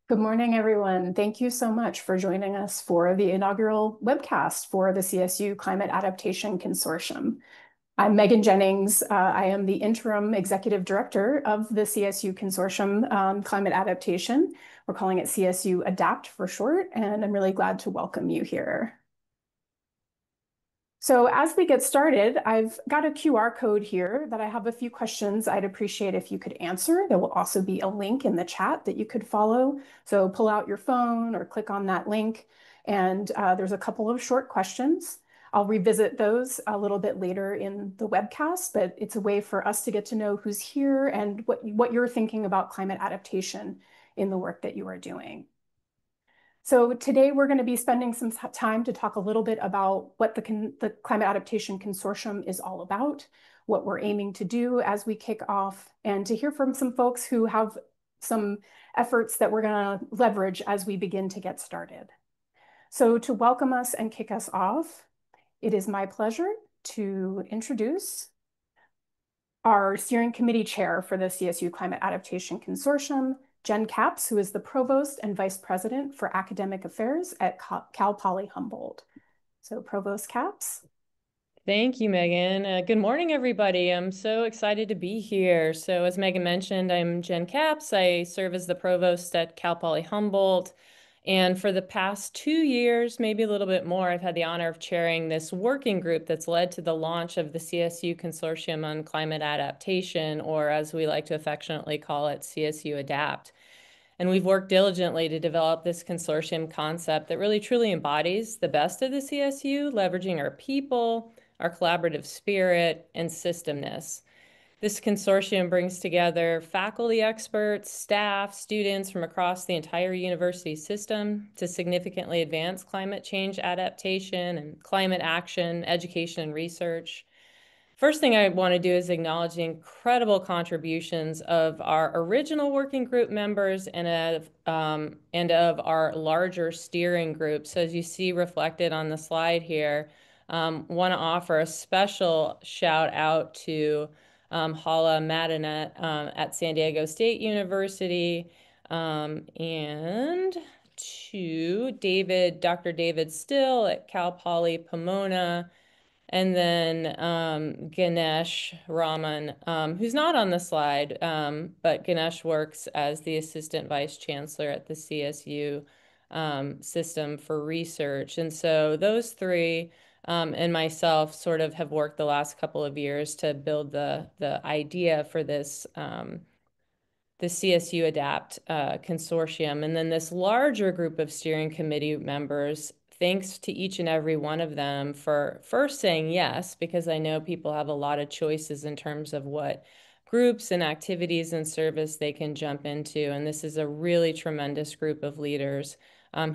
Good morning, everyone. Thank you so much for joining us for the inaugural webcast for the CSU Climate Adaptation Consortium. I'm Megan Jennings. I am the interim executive director of the CSU Consortium Climate Adaptation. We're calling it CSU ADAPT for short, and I'm really glad to welcome you here. So as we get started, I've got a QR code here that I have a few questions I'd appreciate if you could answer. There will also be a link in the chat that you could follow. So pull out your phone or click on that link. And there's a couple of short questions. I'll revisit those a little bit later in the webcast, but it's a way for us to get to know who's here and what you're thinking about climate adaptation in the work that you are doing. So today we're going to be spending some time to talk a little bit about what the Climate Adaptation Consortium is all about, what we're aiming to do as we kick off, and to hear from some folks who have some efforts that we're going to leverage as we begin to get started. So to welcome us and kick us off, it is my pleasure to introduce our steering committee chair for the CSU Climate Adaptation Consortium, Jen Capps, who is the Provost and Vice President for Academic Affairs at Cal Poly Humboldt. So Provost Capps. Thank you, Megan. Good morning, everybody. I'm so excited to be here. So as Megan mentioned, I'm Jen Capps. I serve as the provost at Cal Poly Humboldt. And for the past 2 years, maybe a little bit more, I've had the honor of chairing this working group that's led to the launch of the CSU Consortium on Climate Adaptation, or as we like to affectionately call it, CSU ADAPT. And we've worked diligently to develop this consortium concept that really truly embodies the best of the CSU, leveraging our people, our collaborative spirit, and systemness. This consortium brings together faculty experts, staff, students from across the entire university system to significantly advance climate change adaptation and climate action, education, and research. First thing I want to do is acknowledge the incredible contributions of our original working group members and of our larger steering group. So as you see reflected on the slide here, want to offer a special shout out to Hala Madinet at San Diego State University and to Dr. David Still at Cal Poly Pomona. And then Ganesh Raman, who's not on the slide, but Ganesh works as the Assistant Vice Chancellor at the CSU System for Research. And so those three and myself sort of have worked the last couple of years to build the idea for this the CSU ADAPT consortium. And then this larger group of steering committee members, thanks to each and every one of them for first saying yes, because I know people have a lot of choices in terms of what groups and activities and service they can jump into. And this is a really tremendous group of leaders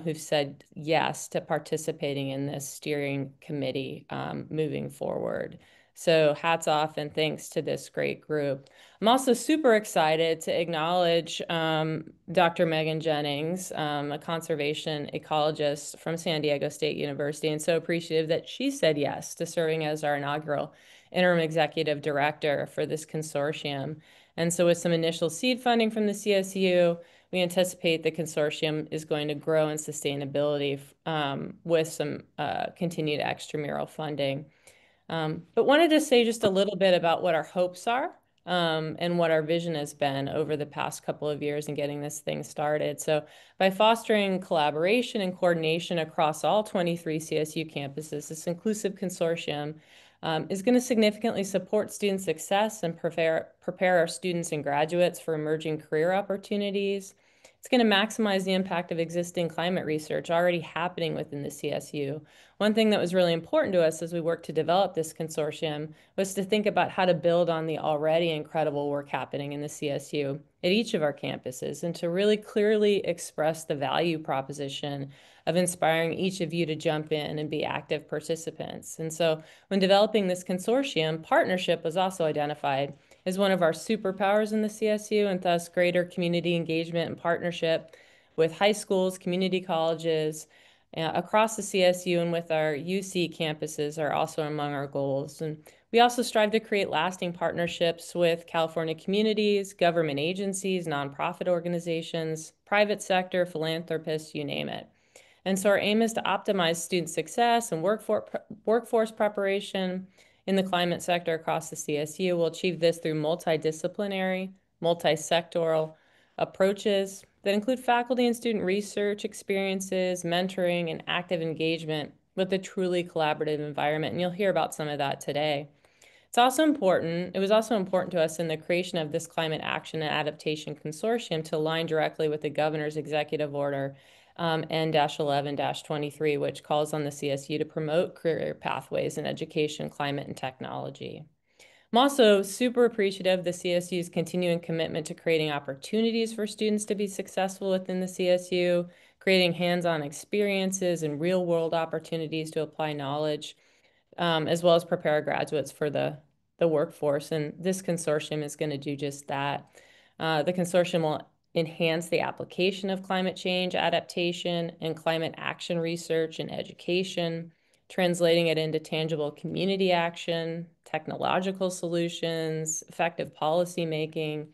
who've said yes to participating in this steering committee moving forward. So hats off and thanks to this great group. I'm also super excited to acknowledge Dr. Megan Jennings, a conservation ecologist from San Diego State University, and so appreciative that she said yes to serving as our inaugural interim executive director for this consortium. And so with some initial seed funding from the CSU, we anticipate the consortium is going to grow in sustainability with some continued extramural funding. But wanted to say just a little bit about what our hopes are and what our vision has been over the past couple of years in getting this thing started. So by fostering collaboration and coordination across all 23 CSU campuses, this inclusive consortium is going to significantly support student success and prepare our students and graduates for emerging career opportunities. It's going to maximize the impact of existing climate research already happening within the CSU. One thing that was really important to us as we worked to develop this consortium was to think about how to build on the already incredible work happening in the CSU at each of our campuses and to really clearly express the value proposition of inspiring each of you to jump in and be active participants. And so when developing this consortium, partnership was also identified as one of our superpowers in the CSU, and thus greater community engagement and partnership with high schools, community colleges, across the CSU and with our UC campuses are also among our goals. And we also strive to create lasting partnerships with California communities, government agencies, nonprofit organizations, private sector, philanthropists, you name it. And so our aim is to optimize student success and workforce preparation in the climate sector across the CSU. We'll achieve this through multidisciplinary, multi-sectoral approaches that include faculty and student research experiences, mentoring, and active engagement with a truly collaborative environment. And you'll hear about some of that today. It was also important to us in the creation of this Climate Action and Adaptation Consortium to align directly with the governor's executive order N-11-23, which calls on the CSU to promote career pathways in education, climate, and technology. I'm also super appreciative of the CSU's continuing commitment to creating opportunities for students to be successful within the CSU, creating hands-on experiences and real-world opportunities to apply knowledge, as well as prepare graduates for the workforce. And this consortium is going to do just that. The consortium will enhance the application of climate change adaptation and climate action research and education, translating it into tangible community action, technological solutions, effective policy making,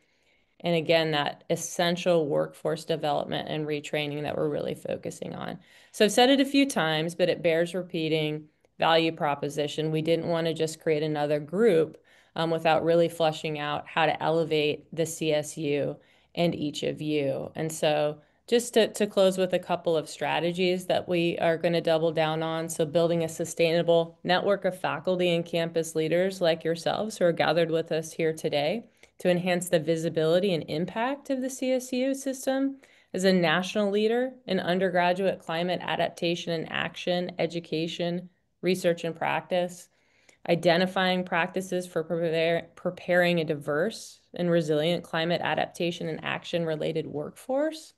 and again, that essential workforce development and retraining that we're really focusing on. So I've said it a few times, but it bears repeating. Value proposition. We didn't want to just create another group without really fleshing out how to elevate the CSU and each of you. And so just to close with a couple of strategies that we are going to double down on. So building a sustainable network of faculty and campus leaders like yourselves who are gathered with us here today to enhance the visibility and impact of the CSU system as a national leader in undergraduate climate adaptation and action, education, research and practice, identifying practices for preparing a diverse and resilient climate adaptation and action-related workforce,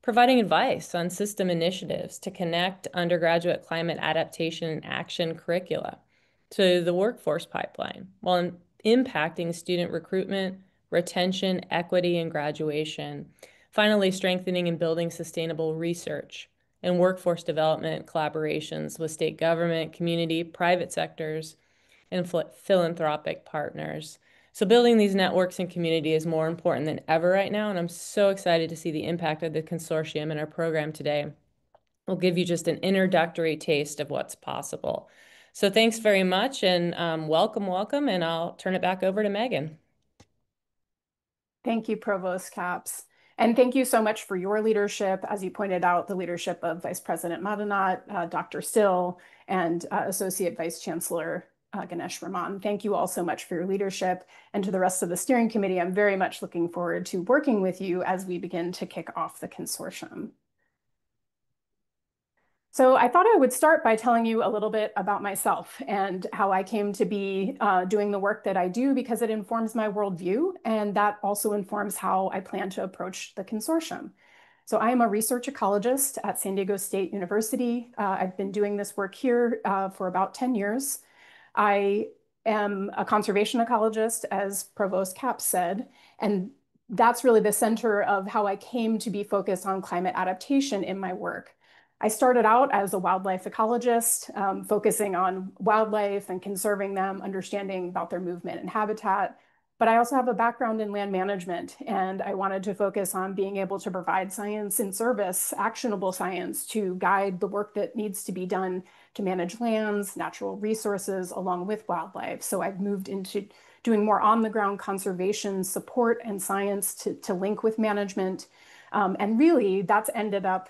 providing advice on system initiatives to connect undergraduate climate adaptation and action curricula to the workforce pipeline while impacting student recruitment, retention, equity, and graduation. Finally, strengthening and building sustainable research and workforce development collaborations with state government, community, private sectors, and philanthropic partners. So building these networks and community is more important than ever right now, and I'm so excited to see the impact of the consortium in our program today. We'll give you just an introductory taste of what's possible. So thanks very much, and welcome, and I'll turn it back over to Megan. Thank you, Provost Capps. And thank you so much for your leadership. As you pointed out, the leadership of Vice President Madanat, Dr. Still, and Associate Vice Chancellor Ganesh Raman. Thank you all so much for your leadership. And to the rest of the steering committee, I'm very much looking forward to working with you as we begin to kick off the consortium. So I thought I would start by telling you a little bit about myself and how I came to be doing the work that I do, because it informs my worldview, and that also informs how I plan to approach the consortium. So I am a research ecologist at San Diego State University. I've been doing this work here for about 10 years. I am a conservation ecologist, as Provost Capps said, and that's really the center of how I came to be focused on climate adaptation in my work. I started out as a wildlife ecologist, focusing on wildlife and conserving them, understanding about their movement and habitat. But I also have a background in land management, and I wanted to focus on being able to provide science in service, actionable science, to guide the work that needs to be done to manage lands, natural resources, along with wildlife. So I've moved into doing more on-the-ground conservation support and science to link with management. And really, that's ended up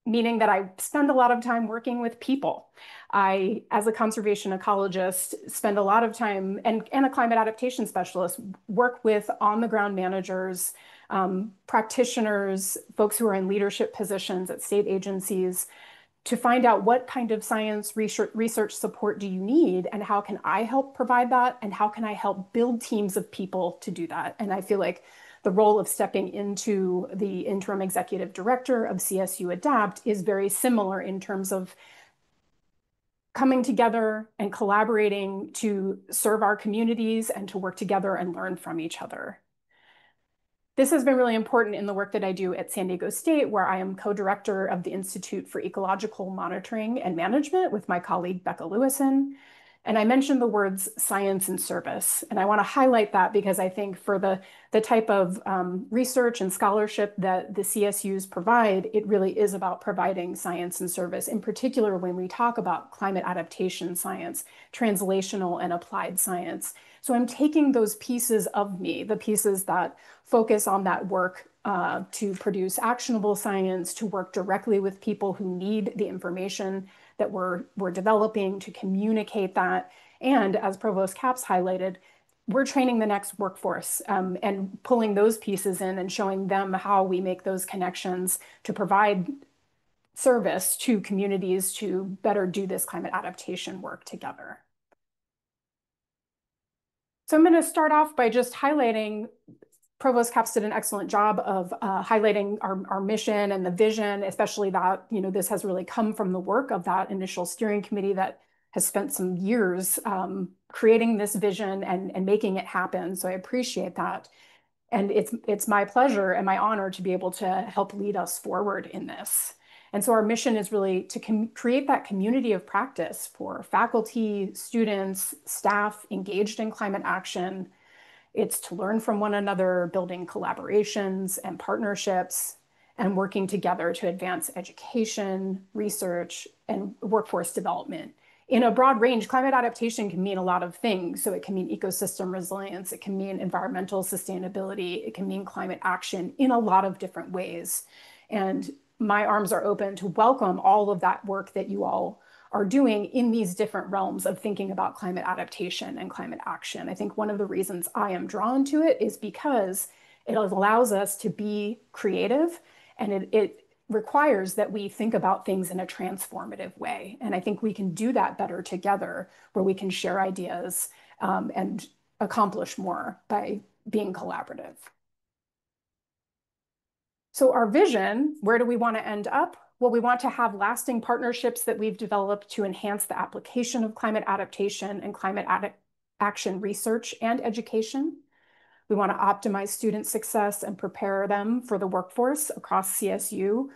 meaning that I spend a lot of time working with people. I, as a conservation ecologist, spend a lot of time, and a climate adaptation specialist, work with on-the-ground managers, practitioners, folks who are in leadership positions at state agencies, to find out what kind of science research support do you need, and how can I help provide that, and how can I help build teams of people to do that. And I feel like the role of stepping into the interim executive director of CSU ADAPT is very similar in terms of coming together and collaborating to serve our communities and to work together and learn from each other. this has been really important in the work that I do at San Diego State, where I am co-director of the Institute for Ecological Monitoring and Management with my colleague Becca Lewison. And I mentioned the words science and service. And I want to highlight that because I think for the type of research and scholarship that the CSUs provide, it really is about providing science and service, in particular when we talk about climate adaptation science, translational and applied science. So I'm taking those pieces of me, the pieces that focus on that work to produce actionable science, to work directly with people who need the information that we're developing, to communicate that. And as Provost Capps highlighted, we're training the next workforce and pulling those pieces in and showing them how we make those connections to provide service to communities to better do this climate adaptation work together. So I'm going to start off by just highlighting, Provost Capps did an excellent job of highlighting our mission and the vision, especially that, this has really come from the work of that initial steering committee that has spent some years creating this vision and making it happen. So I appreciate that. And it's my pleasure and my honor to be able to help lead us forward in this. And so our mission is really to create that community of practice for faculty, students, staff engaged in climate action. It's to learn from one another, building collaborations and partnerships, and working together to advance education, research, and workforce development. In a broad range, climate adaptation can mean a lot of things. So it can mean ecosystem resilience, it can mean environmental sustainability, it can mean climate action in a lot of different ways. And my arms are open to welcome all of that work that you all are doing in these different realms of thinking about climate adaptation and climate action. I think one of the reasons I am drawn to it is because it allows us to be creative, and it requires that we think about things in a transformative way. And I think we can do that better together, where we can share ideas and accomplish more by being collaborative. So our vision, where do we want to end up? Well, we want to have lasting partnerships that we've developed to enhance the application of climate adaptation and climate action research and education. We want to optimize student success and prepare them for the workforce across CSU.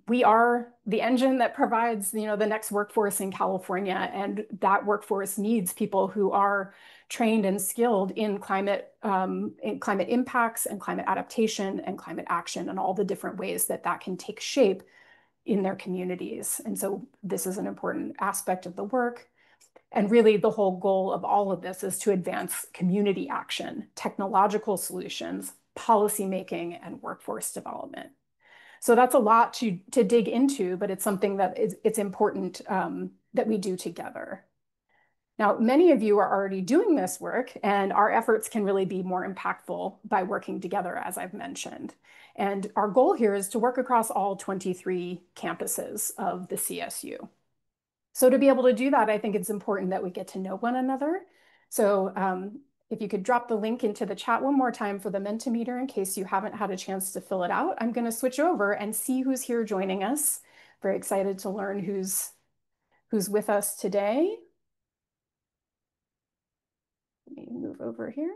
We are the engine that provides, the next workforce in California, and that workforce needs people who are trained and skilled in climate impacts and climate adaptation and climate action and all the different ways that can take shape in their communities. And so this is an important aspect of the work. And really the whole goal of all of this is to advance community action, technological solutions, policymaking, and workforce development. So that's a lot to dig into, but it's something that it's important that we do together. Now, many of you are already doing this work, and our efforts can really be more impactful by working together, as I've mentioned. And our goal here is to work across all 23 campuses of the CSU. So to be able to do that, I think it's important that we get to know one another. So if you could drop the link into the chat one more time for the Mentimeter in case you haven't had a chance to fill it out. I'm going to switch over and see who's here joining us. Very excited to learn who's with us today. Let me move over here.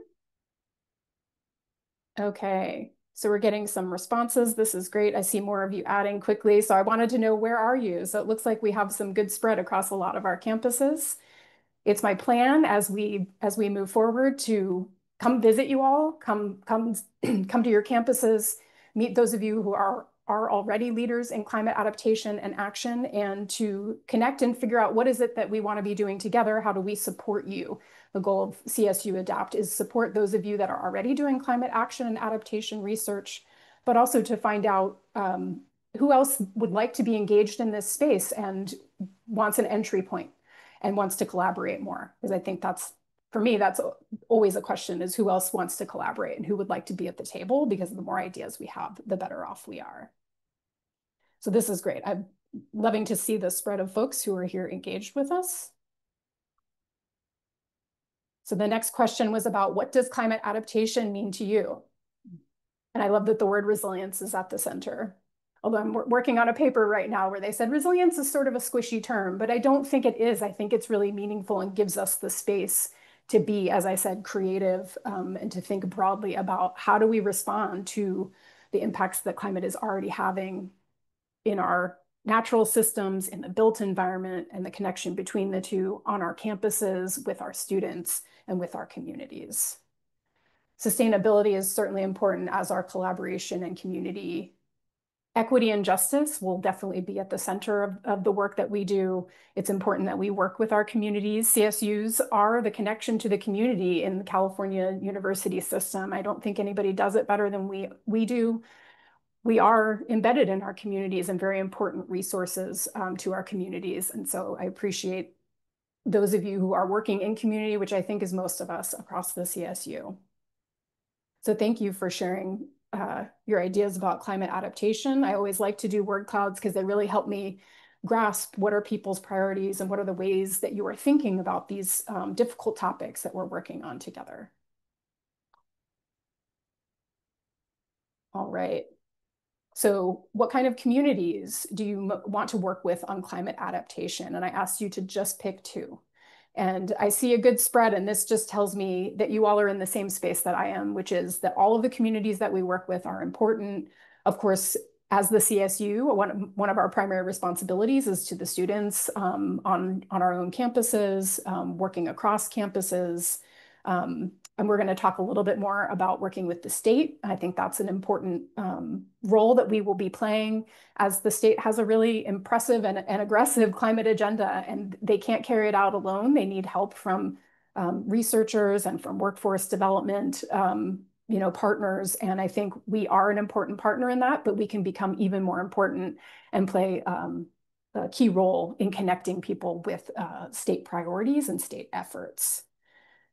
Okay, so we're getting some responses. This is great. I see more of you adding quickly. So I wanted to know, where are you? So it looks like we have some good spread across a lot of our campuses. It's my plan as we move forward to come visit you all, come to your campuses, meet those of you who are already leaders in climate adaptation and action, and to connect and figure out what is it that we want to be doing together. How do we support you? The goal of CSU ADAPT is support those of you that are already doing climate action and adaptation research, but also to find out who else would like to be engaged in this space and wants an entry point and wants to collaborate more. Because I think for me, that's always a question, is who else wants to collaborate and who would like to be at the table, because the more ideas we have, the better off we are. So this is great. I'm loving to see the spread of folks who are here engaged with us. So the next question was about, what does climate adaptation mean to you? And I love that the word resilience is at the center. Although I'm working on a paper right now where they said resilience is sort of a squishy term, but I don't think it is. I think it's really meaningful and gives us the space to be, as I said, creative and to think broadly about how do we respond to the impacts that climate is already having in our natural systems, in the built environment, and the connection between the two on our campuses, with our students, and with our communities. Sustainability is certainly important as our collaboration and community. Equity and justice will definitely be at the center of the work that we do. It's important that we work with our communities. CSUs are the connection to the community in the California university system. I don't think anybody does it better than we do. We are embedded in our communities and very important resources to our communities. And so I appreciate those of you who are working in community, which I think is most of us across the CSU. So thank you for sharing your ideas about climate adaptation. I always like to do word clouds because they really help me grasp what are people's priorities and what are the ways that you are thinking about these difficult topics that we're working on together. All right. So what kind of communities do you want to work with on climate adaptation? And I asked you to just pick two. And I see a good spread, and this just tells me that you all are in the same space that I am, which is that all of the communities that we work with are important. Of course, as the CSU, one of our primary responsibilities is to the students on our own campuses, working across campuses. And we're going to talk a little bit more about working with the state. I think that's an important role that we will be playing, as the state has a really impressive and aggressive climate agenda, and they can't carry it out alone. They need help from researchers and from workforce development, partners. And I think we are an important partner in that, but we can become even more important and play a key role in connecting people with state priorities and state efforts.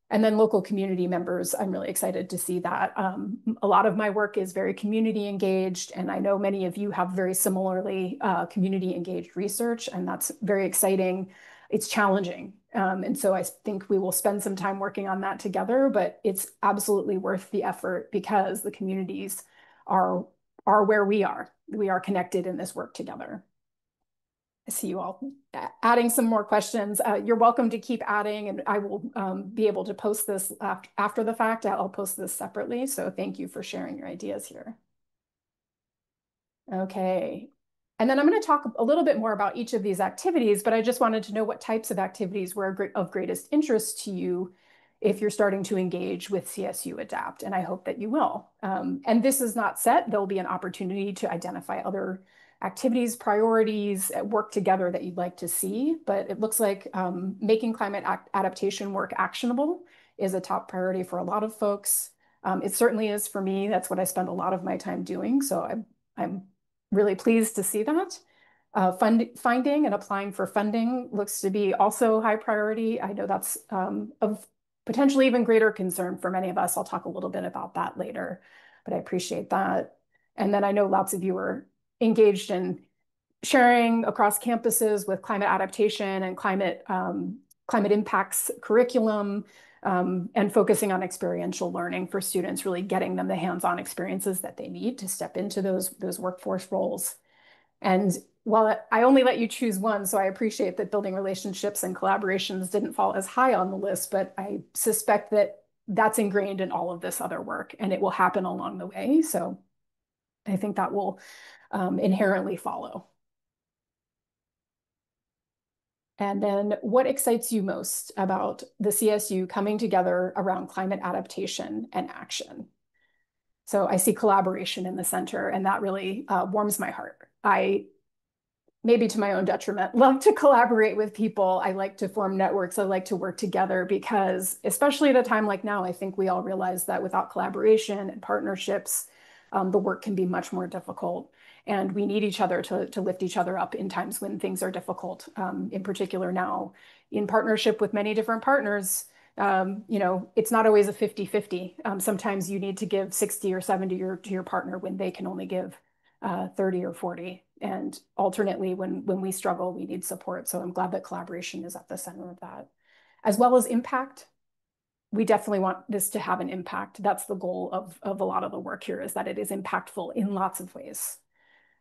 And then local community members, I'm really excited to see that. A lot of my work is very community engaged, and I know many of you have very similarly community engaged research, and that's very exciting. It's challenging. And so I think we will spend some time working on that together, but it's absolutely worth the effort because the communities are where we are. We are connected in this work together. I see you all adding some more questions. You're welcome to keep adding, and I will be able to post this after the fact. I'll post this separately. So thank you for sharing your ideas here. Okay. And then I'm going to talk a little bit more about each of these activities, but I just wanted to know what types of activities were of greatest interest to you if you're starting to engage with CSU ADAPT, and I hope that you will. And this is not set. There'll be an opportunity to identify other activities, priorities, work together that you'd like to see, but it looks like making climate adaptation work actionable is a top priority for a lot of folks. It certainly is for me. That's what I spend a lot of my time doing, so I'm really pleased to see that. Finding and applying for funding looks to be also high priority. I know that's of potentially even greater concern for many of us. I'll talk a little bit about that later, but I appreciate that. And then I know lots of you are engaged in sharing across campuses with climate adaptation and climate impacts curriculum, and focusing on experiential learning for students, really getting them the hands-on experiences that they need to step into those workforce roles. And while I only let you choose one, so I appreciate that building relationships and collaborations didn't fall as high on the list, but I suspect that that's ingrained in all of this other work, and it will happen along the way. So I think that will inherently follow. And then what excites you most about the CSU coming together around climate adaptation and action? So I see collaboration in the center, and that really warms my heart. I, maybe to my own detriment, love to collaborate with people. I like to form networks. I like to work together because, especially at a time like now, I think we all realize that without collaboration and partnerships, the work can be much more difficult. And we need each other to lift each other up in times when things are difficult, in particular now, in partnership with many different partners. It's not always a 50-50. Sometimes you need to give 60 or 70 to your partner when they can only give 30 or 40. And alternately, when we struggle, we need support. So I'm glad that collaboration is at the center of that, as well as impact. We definitely want this to have an impact. That's the goal of a lot of the work here, is that it is impactful in lots of ways.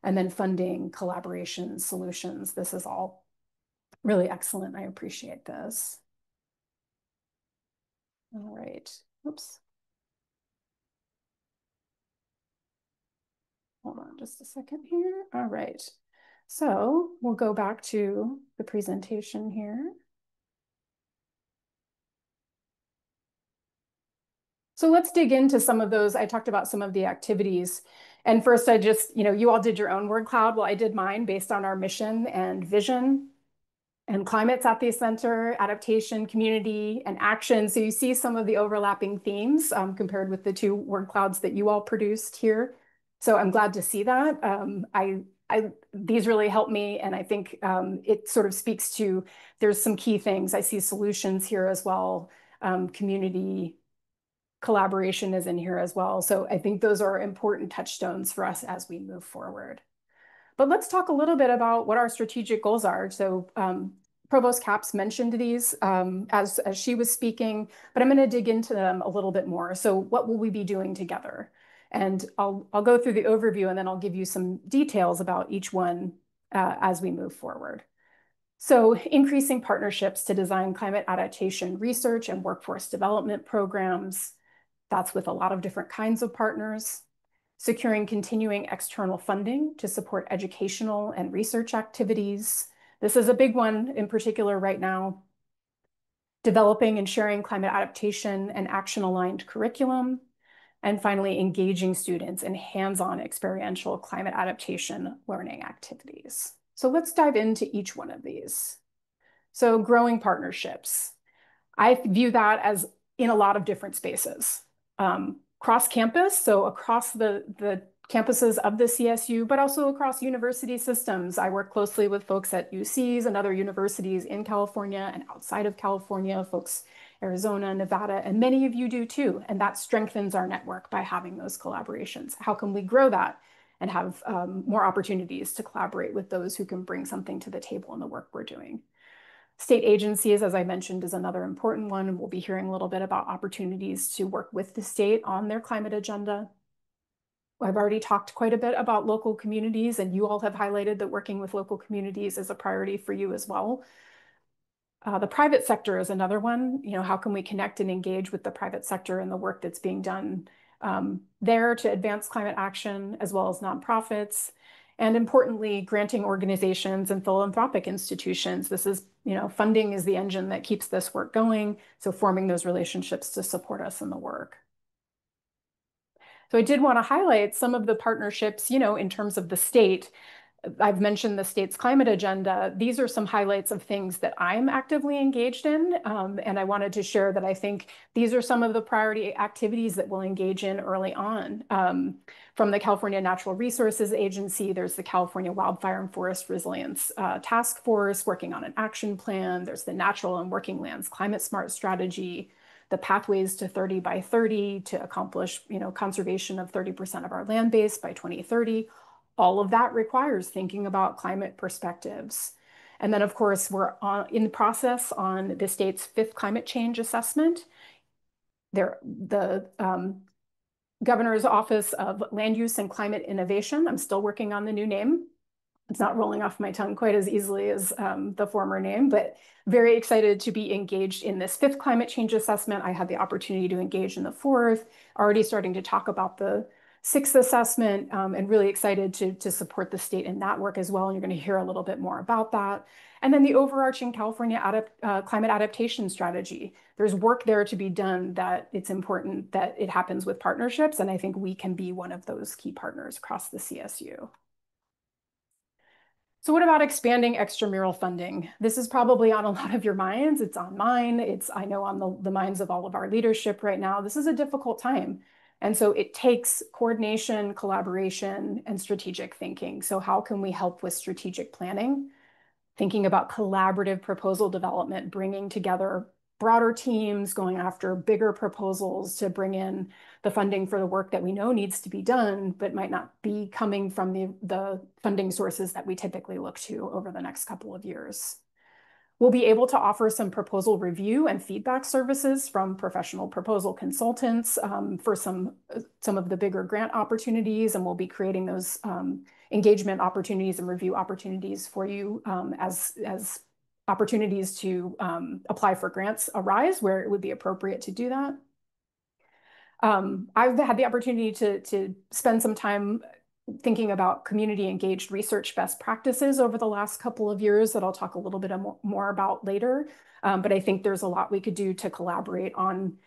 And then funding, collaboration, solutions. This is all really excellent. I appreciate this. All right. Oops. Hold on just a second here. All right. So we'll go back to the presentation here. So let's dig into some of those. I talked about some of the activities. And first, I just, you all did your own word cloud. Well, I did mine based on our mission and vision and climate's at the center, adaptation, community, and action. So you see some of the overlapping themes compared with the two word clouds that you all produced here. So I'm glad to see that. These really help me, and I think it sort of speaks to there's some key things. I see solutions here as well. Community collaboration is in here as well. So I think those are important touchstones for us as we move forward. But let's talk a little bit about what our strategic goals are. So Provost Capps mentioned these as she was speaking, but I'm going to dig into them a little bit more. So what will we be doing together? And I'll go through the overview and then I'll give you some details about each one as we move forward. So increasing partnerships to design climate adaptation research and workforce development programs. That's with a lot of different kinds of partners. Securing continuing external funding to support educational and research activities. This is a big one in particular right now. Developing and sharing climate adaptation and action-aligned curriculum. And finally, engaging students in hands-on experiential climate adaptation learning activities. So let's dive into each one of these. So growing partnerships. I view that as in a lot of different spaces. Cross campus, so across the campuses of the CSU, but also across university systems. I work closely with folks at UCs and other universities in California and outside of California, folks Arizona, Nevada, and many of you do too. And that strengthens our network by having those collaborations. How can we grow that and have more opportunities to collaborate with those who can bring something to the table in the work we're doing? State agencies, as I mentioned, is another important one. And we'll be hearing a little bit about opportunities to work with the state on their climate agenda. I've already talked quite a bit about local communities, and you all have highlighted that working with local communities is a priority for you as well. The private sector is another one. How can we connect and engage with the private sector and the work that's being done there to advance climate action, as well as nonprofits? And importantly, granting organizations and philanthropic institutions. This is, funding is the engine that keeps this work going. So forming those relationships to support us in the work. So I did want to highlight some of the partnerships, in terms of the state. I've mentioned the state's climate agenda. These are some highlights of things that I'm actively engaged in. And I wanted to share that I think these are some of the priority activities that we'll engage in early on. From the California Natural Resources Agency, there's the California Wildfire and Forest Resilience Task Force working on an action plan. There's the Natural and Working Lands Climate Smart Strategy, the Pathways to 30 by 30 to accomplish, conservation of 30% of our land base by 2030. All of that requires thinking about climate perspectives. And then, of course, we're in the process on the state's fifth climate change assessment. The Governor's Office of Land Use and Climate Innovation, I'm still working on the new name. It's not rolling off my tongue quite as easily as the former name, but very excited to be engaged in this fifth climate change assessment. I had the opportunity to engage in the fourth, already starting to talk about the sixth assessment, and really excited to support the state in that work as well. And you're going to hear a little bit more about that. And then the overarching California climate adaptation strategy. There's work there to be done that it's important that it happens with partnerships. And I think we can be one of those key partners across the CSU. So what about expanding extramural funding? This is probably on a lot of your minds. It's on mine. It's, I know, on the minds of all of our leadership right now. This is a difficult time. And so it takes coordination, collaboration, and strategic thinking. So how can we help with strategic planning? Thinking about collaborative proposal development, bringing together broader teams, going after bigger proposals to bring in the funding for the work that we know needs to be done, but might not be coming from the funding sources that we typically look to over the next couple of years. We'll be able to offer some proposal review and feedback services from professional proposal consultants for some of the bigger grant opportunities, and we'll be creating those engagement opportunities and review opportunities for you as opportunities to apply for grants arise where it would be appropriate to do that. I've had the opportunity to spend some time thinking about community engaged research best practices over the last couple of years that I'll talk a little bit more about later. But I think there's a lot we could do to collaborate on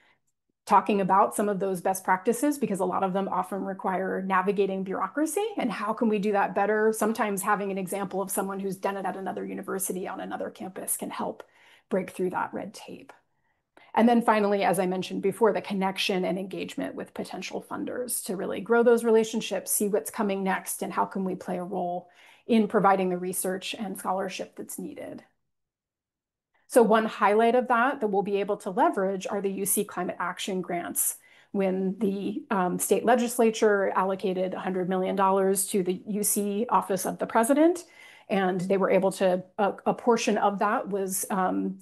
talking about some of those best practices, because a lot of them often require navigating bureaucracy. And how can we do that better? Sometimes having an example of someone who's done it at another university on another campus can help break through that red tape. And then finally, as I mentioned before, the connection and engagement with potential funders to really grow those relationships, see what's coming next, and how can we play a role in providing the research and scholarship that's needed. So one highlight of that we'll be able to leverage are the UC Climate Action Grants. When the state legislature allocated $100 million to the UC Office of the President, and they were able to, a portion of that was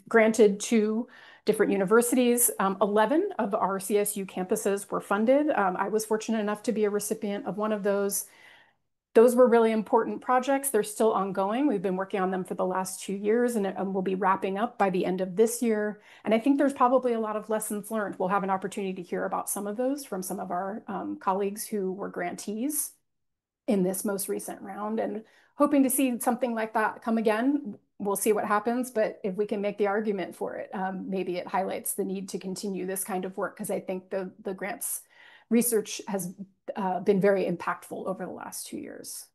granted to different universities. 11 of our CSU campuses were funded. I was fortunate enough to be a recipient of one of those. Those were really important projects. They're still ongoing. We've been working on them for the last 2 years, and we'll be wrapping up by the end of this year. And I think there's probably a lot of lessons learned. We'll have an opportunity to hear about some of those from some of our colleagues who were grantees in this most recent round, and hoping to see something like that come again. We'll see what happens, but if we can make the argument for it, maybe it highlights the need to continue this kind of work, because I think the grants research has been very impactful over the last 2 years.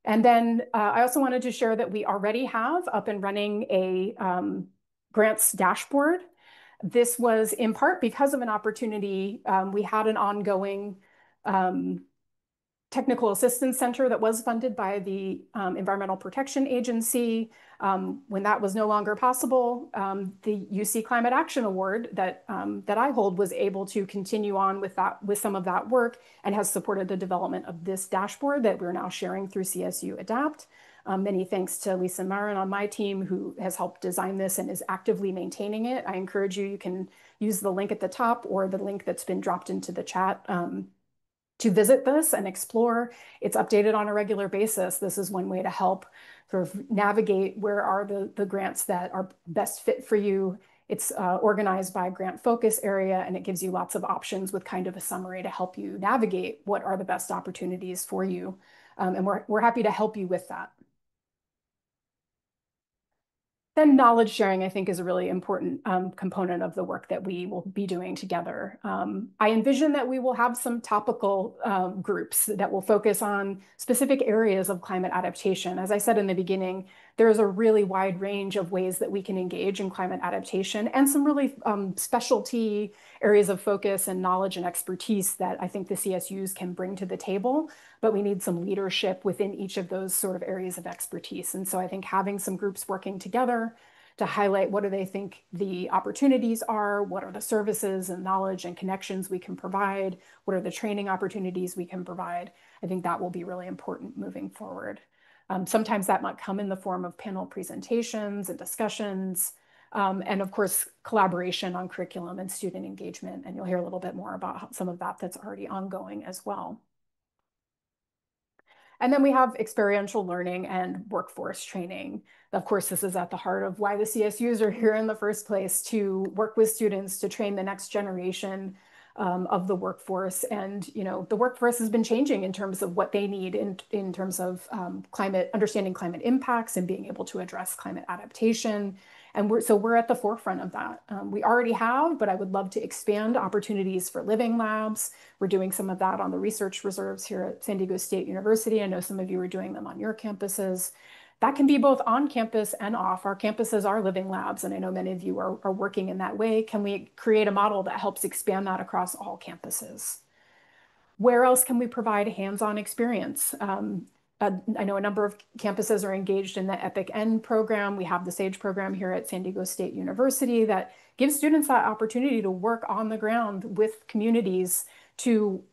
And then I also wanted to share that we already have up and running a grants dashboard. This was in part because of an opportunity. We had an ongoing technical assistance center that was funded by the Environmental Protection Agency. When that was no longer possible, the UC Climate Action Award that I hold was able to continue on with some of that work, and has supported the development of this dashboard that we're now sharing through CSU ADAPT. Many thanks to Lisa Marin on my team, who has helped design this and is actively maintaining it. I encourage you can use the link at the top or the link that's been dropped into the chat to visit this and explore. It's updated on a regular basis. This is one way to help sort of navigate where are the grants that are best fit for you. It's organized by grant focus area, and it gives you lots of options with kind of a summary to help you navigate what are the best opportunities for you. And we're happy to help you with that. Then knowledge sharing, I think, is a really important component of the work that we will be doing together. I envision that we will have some topical groups that will focus on specific areas of climate adaptation. As I said in the beginning, there is a really wide range of ways that we can engage in climate adaptation, and some really specialty areas of focus and knowledge and expertise that I think the CSUs can bring to the table. But we need some leadership within each of those sort of areas of expertise. And so I think having some groups working together to highlight what do they think the opportunities are, what are the services and knowledge and connections we can provide, what are the training opportunities we can provide, I think that will be really important moving forward. Sometimes that might come in the form of panel presentations and discussions, and of course, collaboration on curriculum and student engagement. And you'll hear a little bit more about some of that that's already ongoing as well. And then we have experiential learning and workforce training. Of course, this is at the heart of why the CSUs are here in the first place, to work with students to train the next generation of the workforce. And the workforce has been changing in terms of what they need in terms of understanding climate impacts and being able to address climate adaptation. And we're at the forefront of that. We already have, but I would love to expand opportunities for living labs. We're doing some of that on the research reserves here at San Diego State University. I know some of you are doing them on your campuses. That can be both on campus and off. Our campuses are living labs, and I know many of you are working in that way. Can we create a model that helps expand that across all campuses? Where else can we provide hands-on experience? I know a number of campuses are engaged in the EPIC N program. We have the SAGE program here at San Diego State University that gives students that opportunity to work on the ground with communities to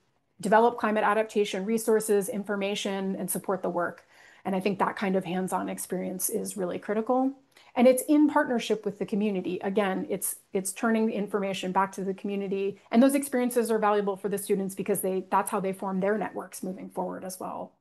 develop climate adaptation resources, information, and support the work. And I think that kind of hands-on experience is really critical. And it's in partnership with the community. Again, it's turning the information back to the community. And those experiences are valuable for the students because that's how they form their networks moving forward as well.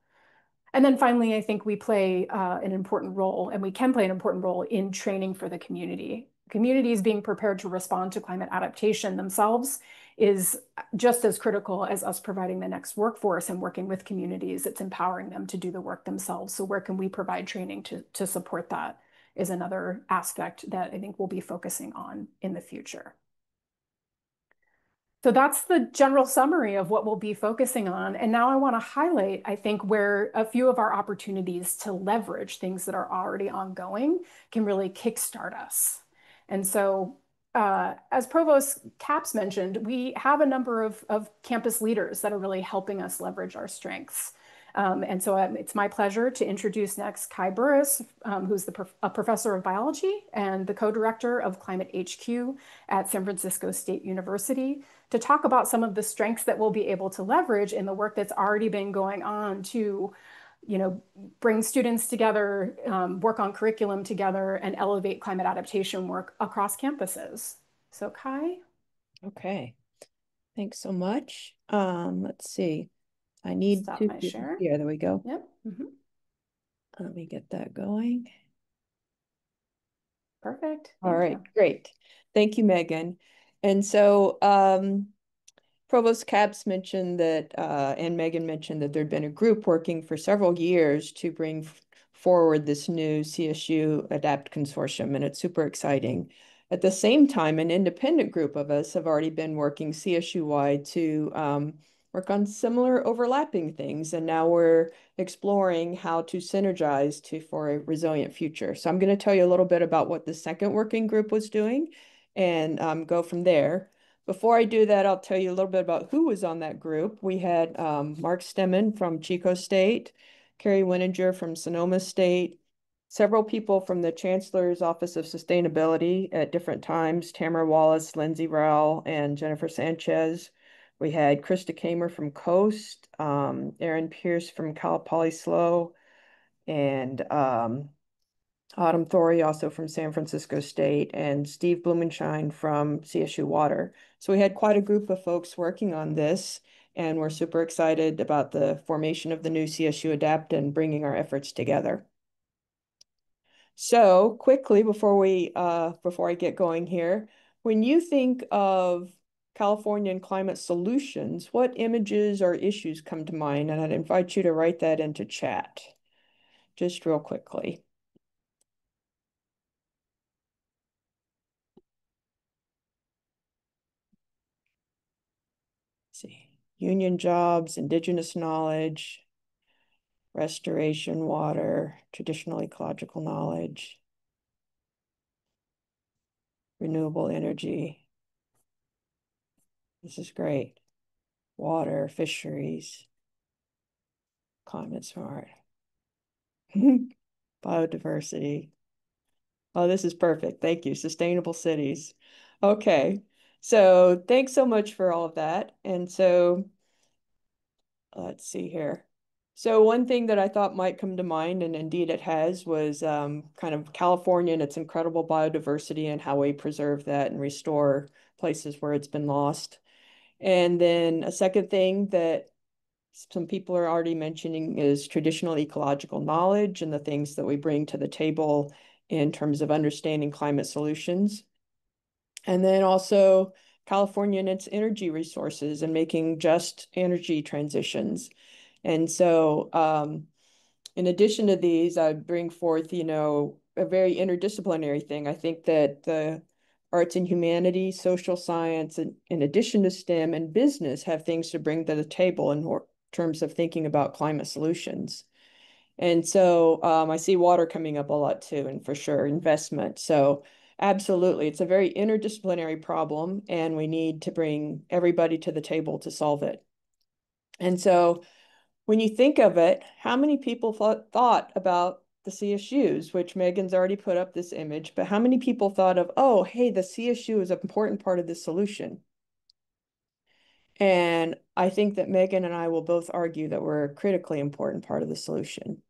And then finally, I think we play an important role, and we can play an important role in training for the community. Communities being prepared to respond to climate adaptation themselves is just as critical as us providing the next workforce and working with communities. It's empowering them to do the work themselves. So where can we provide training to support that is another aspect that I think we'll be focusing on in the future. So that's the general summary of what we'll be focusing on. And now I want to highlight, I think, where a few of our opportunities to leverage things that are already ongoing can really kickstart us. And so, as Provost Capps mentioned, we have a number of campus leaders that are really helping us leverage our strengths. And so it's my pleasure to introduce next Kai Burris, who's a professor of biology and the co-director of Climate HQ at San Francisco State University, to talk about some of the strengths that we'll be able to leverage in the work that's already been going on to, bring students together, work on curriculum together, and elevate climate adaptation work across campuses. So Kai? Okay, thanks so much. Let's see. I need Stop to, my share. yeah, there we go. Yep. Mm-hmm. Let me get that going. Perfect. All Thank right, you. great. Thank you, Megan. And so Provost Capps mentioned that, and Megan mentioned that there'd been a group working for several years to bring forward this new CSU ADAPT consortium, and it's super exciting. At the same time, an independent group of us have already been working CSU-wide to work on similar overlapping things, and now we're exploring how to synergize for a resilient future. So I'm going to tell you a little bit about what the second working group was doing and go from there. Before I do that, I'll tell you a little bit about who was on that group. We had Mark Stemmen from Chico State, Carrie Wininger from Sonoma State, several people from the Chancellor's Office of Sustainability at different times, Tamara Wallace, Lindsay Rowell, and Jennifer Sanchez. We had Krista Kamer from Coast, Aaron Pierce from Cal Poly SLO, and Autumn Thorey, also from San Francisco State, and Steve Blumenshine from CSU Water. So we had quite a group of folks working on this, and we're super excited about the formation of the new CSU ADAPT and bringing our efforts together. So quickly, before I get going here, when you think of Californian climate solutions, what images or issues come to mind? And I'd invite you to write that into chat, just real quickly. See, union jobs, indigenous knowledge, restoration, water, traditional ecological knowledge, renewable energy. This is great. Water, fisheries, climate smart, biodiversity. Oh, this is perfect. Thank you. Sustainable cities. Okay. So thanks so much for all of that. And so let's see here. So one thing that I thought might come to mind, and indeed it has, was kind of California and its incredible biodiversity and how we preserve that and restore places where it's been lost. And then a second thing that some people are already mentioning is traditional ecological knowledge and the things that we bring to the table in terms of understanding climate solutions. And then also California and its energy resources and making just energy transitions. And so in addition to these, I bring forth, a very interdisciplinary thing. I think that the arts and humanities, social science, and in addition to STEM and business, have things to bring to the table in terms of thinking about climate solutions. And so I see water coming up a lot too, and for sure, investment. So absolutely, it's a very interdisciplinary problem, and we need to bring everybody to the table to solve it. And so when you think of it, how many people thought about the CSUs, which Megan's already put up this image, but how many people thought of, oh, hey, the CSU is an important part of the solution? And I think that Megan and I will both argue that we're a critically important part of the solution.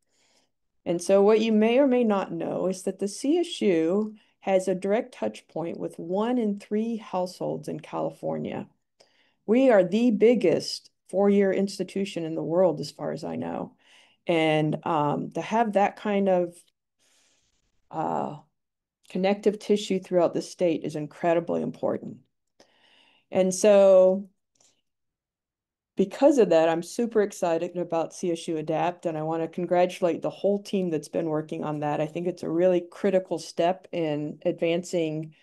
And so what you may or may not know is that the CSU has a direct touch point with 1 in 3 households in California. We are the biggest four-year institution in the world, as far as I know. And to have that kind of connective tissue throughout the state is incredibly important. And so because of that, I'm super excited about CSU ADAPT, and I want to congratulate the whole team that's been working on that. I think it's a really critical step in advancing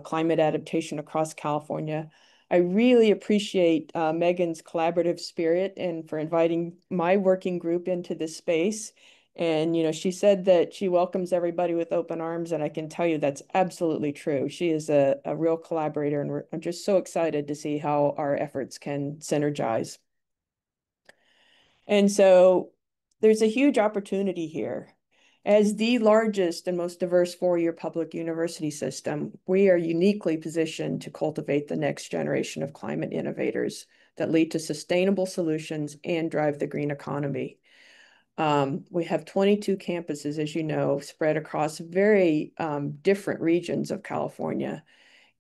climate adaptation across California. I really appreciate Megan's collaborative spirit and for inviting my working group into this space. And, she said that she welcomes everybody with open arms, and I can tell you that's absolutely true. She is a real collaborator, and I'm just so excited to see how our efforts can synergize. And so there's a huge opportunity here. As the largest and most diverse four-year public university system, we are uniquely positioned to cultivate the next generation of climate innovators that lead to sustainable solutions and drive the green economy. We have 22 campuses, as you know, spread across very different regions of California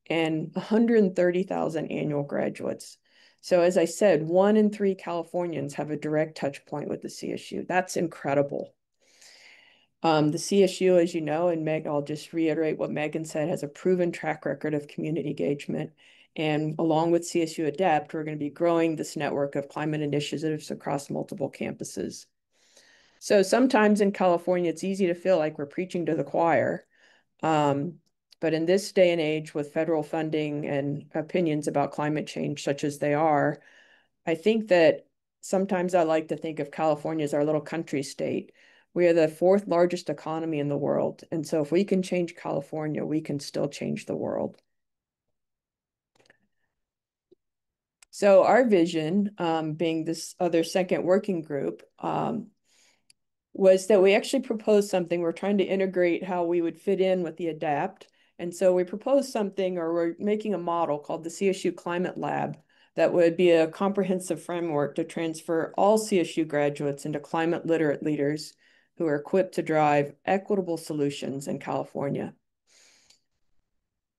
and 130,000 annual graduates. So as I said, 1 in 3 Californians have a direct touch point with the CSU. That's incredible. The CSU, as you know, and I'll just reiterate what Megan said, has a proven track record of community engagement. And along with CSU ADAPT, we're going to be growing this network of climate initiatives across multiple campuses. So sometimes in California, it's easy to feel like we're preaching to the choir. But in this day and age, with federal funding and opinions about climate change such as they are, I think that sometimes I like to think of California as our little country state. We are the 4th largest economy in the world. And so if we can change California, we can still change the world. So our vision, being this other second working group, was that we actually proposed something. We're trying to integrate how we would fit in with the ADAPT. And so we proposed something, or we're making a model called the CSU Climate Lab that would be a comprehensive framework to transfer all CSU graduates into climate literate leaders who are equipped to drive equitable solutions in California.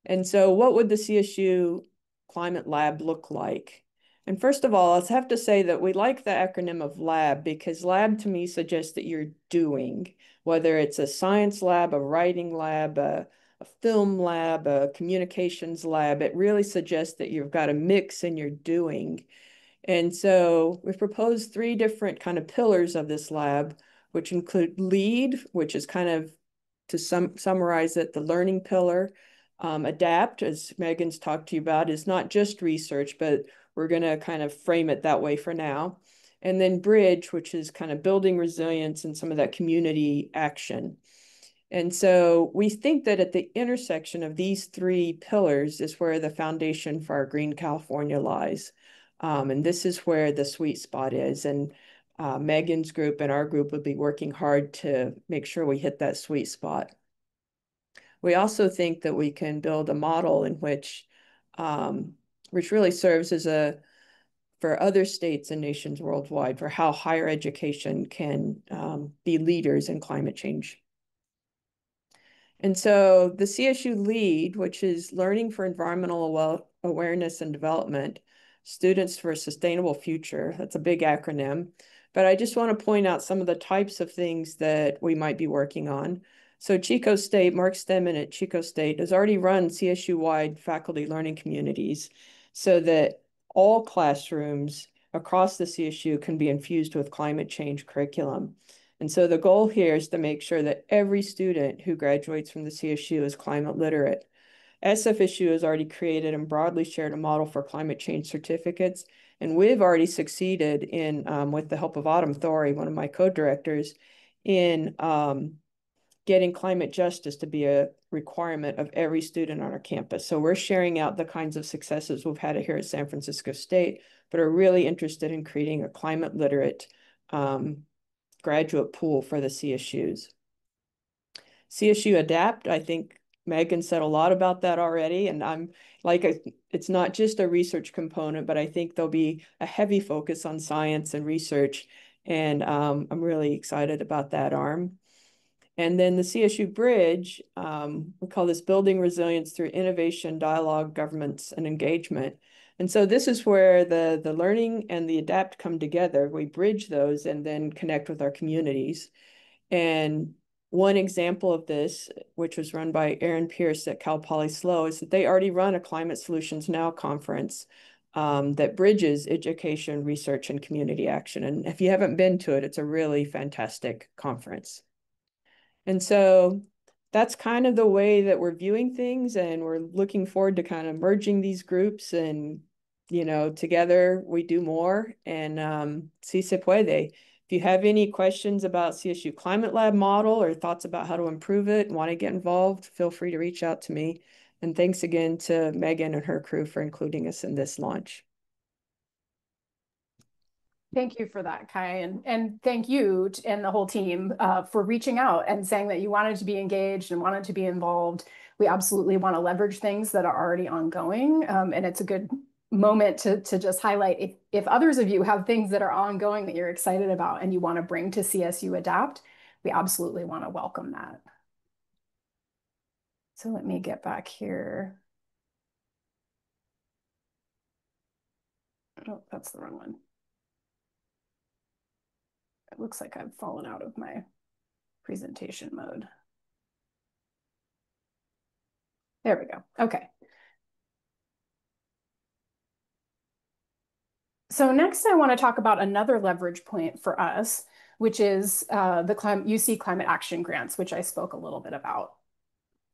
And so what would the CSU Climate Lab look like? And first of all, I have to say that we like the acronym of lab because lab to me suggests that you're doing, whether it's a science lab, a writing lab, a film lab, a communications lab. It really suggests that you've got a mix and you're doing. And so we've proposed 3 different kind of pillars of this lab, which include lead, which is kind of, to summarize it, the learning pillar. Adapt, as Megan's talked to you about, is not just research, but we're going to kind of frame it that way for now. And then bridge, which is kind of building resilience and some of that community action. And so we think that at the intersection of these 3 pillars is where the foundation for our Green California lies. And this is where the sweet spot is. And Megan's group and our group would be working hard to make sure we hit that sweet spot. We also think that we can build a model in which really serves as for other states and nations worldwide for how higher education can be leaders in climate change. And so the CSU LEAD, which is Learning for Environmental Awareness and Development, Students for a Sustainable Future, that's a big acronym, but I just want to point out some of the types of things that we might be working on. So Chico State, Mark Stemmen at Chico State has already run CSU-wide faculty learning communities so that all classrooms across the CSU can be infused with climate change curriculum. And so the goal here is to make sure that every student who graduates from the CSU is climate literate. SFSU has already created and broadly shared a model for climate change certificates. And we've already succeeded in, with the help of Autumn Thorey, one of my co-directors, in getting climate justice to be a requirement of every student on our campus. So we're sharing out the kinds of successes we've had here at San Francisco State, but are really interested in creating a climate literate graduate pool for the CSUs. CSU ADAPT, I think Megan said a lot about that already, and I'm like, it's not just a research component, but I think there'll be a heavy focus on science and research, and I'm really excited about that arm. And then the CSU Bridge, we call this Building Resilience Through Innovation, Dialogue, Governance, and Engagement. And so this is where the learning and the adapt come together. We bridge those and then connect with our communities. And one example of this, which was run by Aaron Pierce at Cal Poly SLO, is that they already run a Climate Solutions Now conference that bridges education, research, and community action. And if you haven't been to it, it's a really fantastic conference. And so that's kind of the way that we're viewing things, and we're looking forward to kind of merging these groups, and together we do more, and si se puede. If you have any questions about CSU Climate Lab model or thoughts about how to improve it and want to get involved, feel free to reach out to me. And thanks again to Megan and her crew for including us in this launch. Thank you for that, Kai, and thank you and the whole team for reaching out and saying that you wanted to be engaged and wanted to be involved. We absolutely want to leverage things that are already ongoing, and it's a good moment to just highlight if others of you have things that are ongoing that you're excited about and you want to bring to CSU ADAPT, we absolutely want to welcome that. So let me get back here. Oh, that's the wrong one. It looks like I've fallen out of my presentation mode. There we go. Okay. So next I want to talk about another leverage point for us, which is the UC Climate Action Grants, which I spoke a little bit about.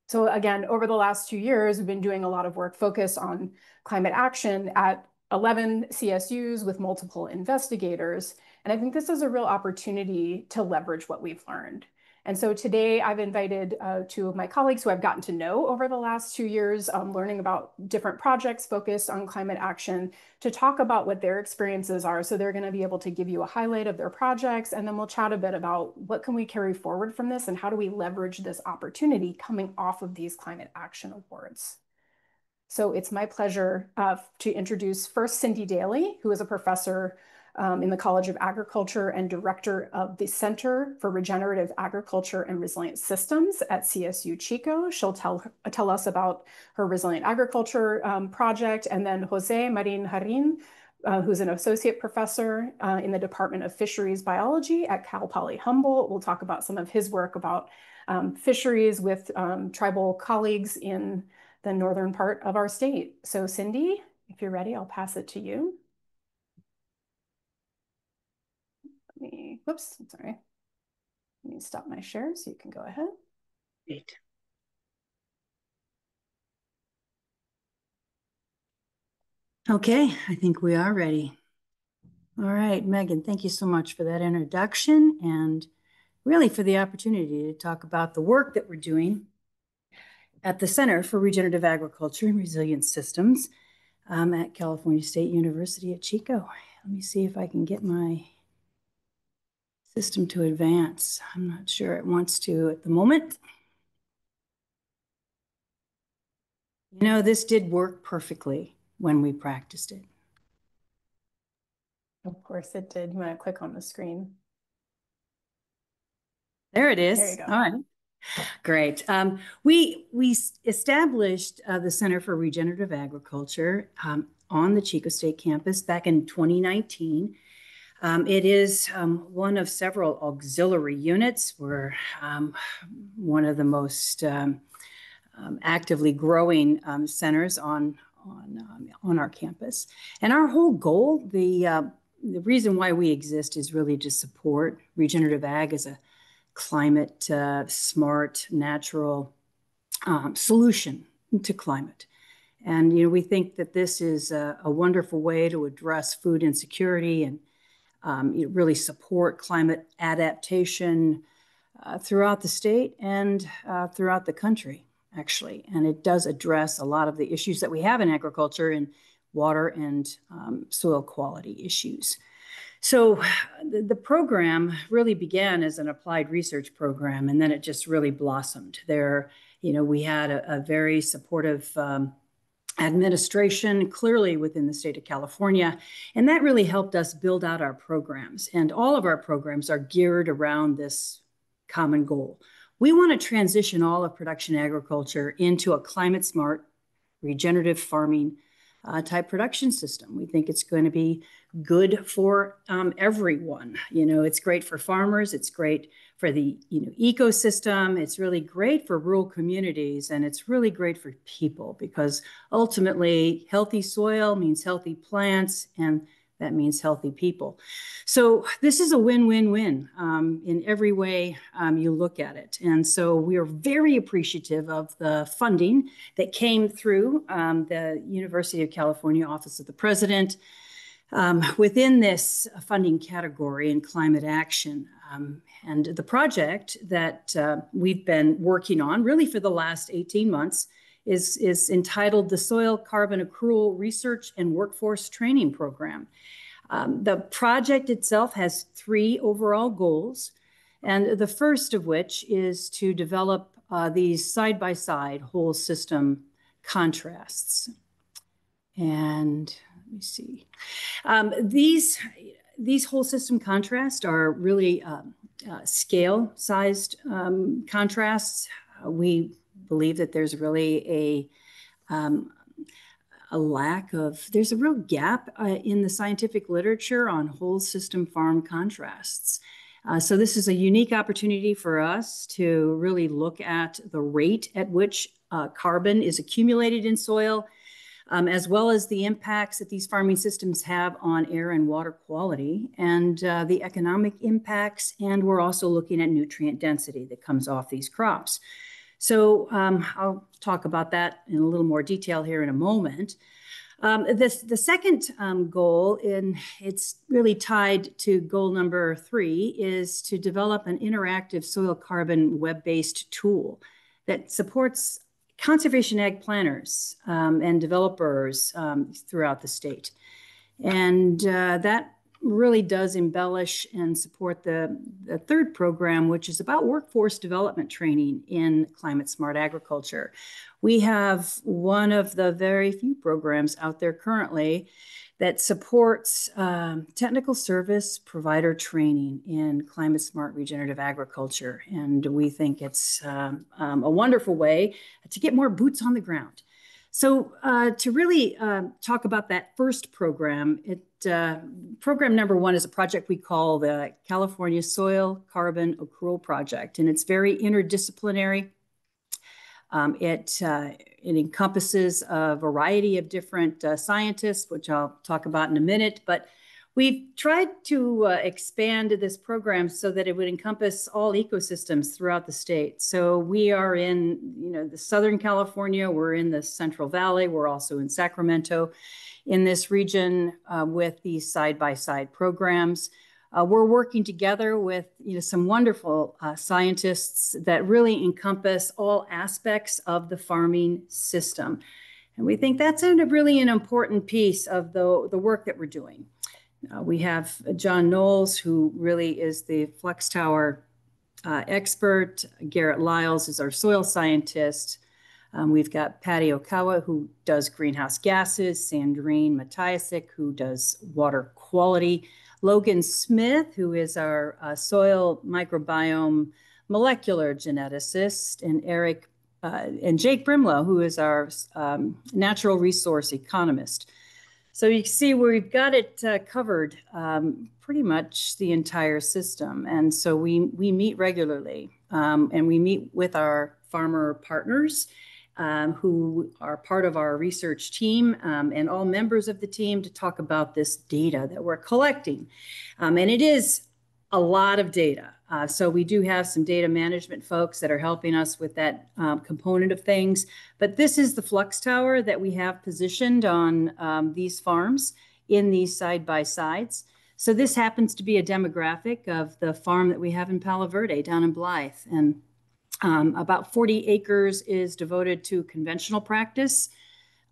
So again, over the last 2 years, we've been doing a lot of work focused on climate action at 11 CSUs with multiple investigators. And I think this is a real opportunity to leverage what we've learned. And so today I've invited 2 of my colleagues who I've gotten to know over the last 2 years, learning about different projects focused on climate action, to talk about what their experiences are. So they're going to be able to give you a highlight of their projects, and then we'll chat a bit about what can we carry forward from this and how do we leverage this opportunity coming off of these climate action awards. So it's my pleasure to introduce first Cindy Daly, who is a professor in the College of Agriculture and director of the Center for Regenerative Agriculture and Resilient Systems at CSU Chico. She'll tell us about her resilient agriculture project. And then Jose Marin Harin, who's an associate professor in the Department of Fisheries Biology at Cal Poly Humboldt. We'll talk about some of his work about fisheries with tribal colleagues in the northern part of our state. So Cindy, if you're ready, I'll pass it to you. Whoops, I'm sorry. Let me stop my share so you can go ahead. Great. Okay, I think we are ready. All right, Megan, thank you so much for that introduction and really for the opportunity to talk about the work that we're doing at the Center for Regenerative Agriculture and Resilient Systems at California State University at Chico. Let me see if I can get my system to advance. I'm not sure it wants to at the moment. You know, this did work perfectly when we practiced it. Of course it did. You want to click on the screen? There it is. There you go. All right. Great. We established the Center for Regenerative Agriculture on the Chico State campus back in 2019. It is one of several auxiliary units. We're one of the most actively growing centers on our campus. And our whole goal, the reason why we exist is really to support regenerative ag as a climate smart, natural solution to climate. And, you know, we think that this is a wonderful way to address food insecurity and really support climate adaptation throughout the state and throughout the country, actually. And it does address a lot of the issues that we have in agriculture and water and soil quality issues. So the program really began as an applied research program, and then it just really blossomed. There, you know, we had a very supportive administration clearly within the state of California, and that really helped us build out our programs. And all of our programs are geared around this common goal. We want to transition all of production agriculture into a climate smart, regenerative farming type production system. We think it's going to be good for everyone. You know, it's great for farmers. It's great for the ecosystem. It's really great for rural communities, and it's really great for people, because ultimately healthy soil means healthy plants, and that means healthy people. So this is a win-win-win in every way you look at it. And so we are very appreciative of the funding that came through the University of California Office of the President within this funding category in climate action. And the project that we've been working on really for the last 18 months is entitled the Soil Carbon Accrual Research and Workforce Training Program. The project itself has 3 overall goals, and the first of which is to develop these side-by-side whole system contrasts. And let me see. These whole system contrasts are really scale-sized contrasts. We believe that there's really there's a real gap in the scientific literature on whole system farm contrasts. So this is a unique opportunity for us to really look at the rate at which carbon is accumulated in soil, as well as the impacts that these farming systems have on air and water quality, and the economic impacts. And we're also looking at nutrient density that comes off these crops. So I'll talk about that in a little more detail here in a moment. The second goal, and it's really tied to goal number 3, is to develop an interactive soil carbon web-based tool that supports conservation ag planners and developers throughout the state. And that really does embellish and support the third program, which is about workforce development training in climate smart agriculture. We have one of the very few programs out there currently that supports technical service provider training in climate smart regenerative agriculture. And we think it's a wonderful way to get more boots on the ground. So to really talk about that first program, program number 1 is a project we call the California Soil Carbon Accrual Project, and it's very interdisciplinary. It encompasses a variety of different scientists, which I'll talk about in a minute, but we've tried to expand this program so that it would encompass all ecosystems throughout the state. So we are in, the Southern California, we're in the Central Valley, we're also in Sacramento in this region with these side-by-side programs. We're working together with some wonderful scientists that really encompass all aspects of the farming system. And we think that's really an important piece of the work that we're doing. We have John Knowles, who really is the Flex Tower expert. Garrett Lyles is our soil scientist. We've got Patty Okawa, who does greenhouse gases, Sandrine Matyasik, who does water quality, Logan Smith, who is our soil microbiome molecular geneticist, and Jake Brimlow, who is our natural resource economist. So you can see we've got it covered pretty much the entire system. And so we meet regularly, and we meet with our farmer partners who are part of our research team and all members of the team to talk about this data that we're collecting. And it is a lot of data. So we do have some data management folks that are helping us with that component of things. But this is the Flux Tower that we have positioned on these farms in these side-by-sides. So this happens to be a demographic of the farm that we have in Palo Verde down in Blythe. And about 40 acres is devoted to conventional practice.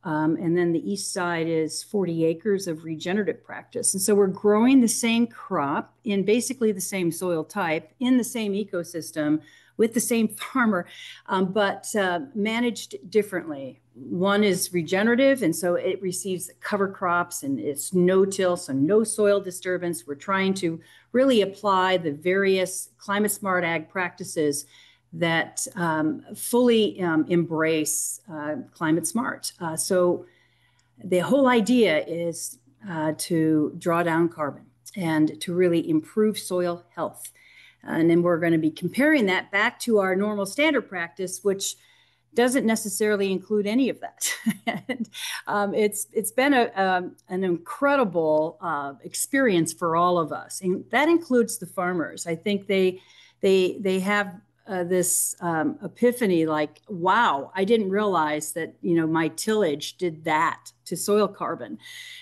And then the east side is 40 acres of regenerative practice. And so we're growing the same crop in basically the same soil type in the same ecosystem with the same farmer, but managed differently. One is regenerative, and so it receives cover crops and it's no-till, so no soil disturbance. We're trying to really apply the various climate smart ag practices that fully embrace climate smart. So the whole idea is to draw down carbon and to really improve soil health. And then we're going to be comparing that back to our normal standard practice, which doesn't necessarily include any of that. And it's been an incredible experience for all of us, and that includes the farmers. I think they have this epiphany, like, wow, I didn't realize that, you know, my tillage did that to soil carbon.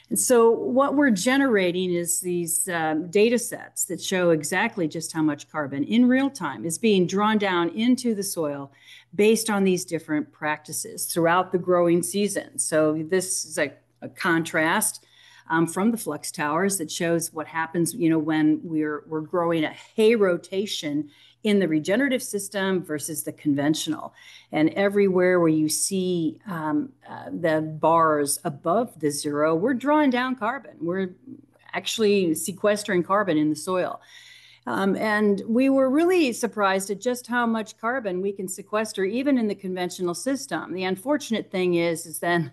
And so what we're generating is these data sets that show exactly just how much carbon in real time is being drawn down into the soil based on these different practices throughout the growing season. So this is a contrast from the flux towers that shows what happens, you know, when we're growing a hay rotation in the regenerative system versus the conventional. And everywhere where you see the bars above the zero, we're drawing down carbon. We're actually sequestering carbon in the soil. And we were really surprised at just how much carbon we can sequester even in the conventional system. The unfortunate thing is then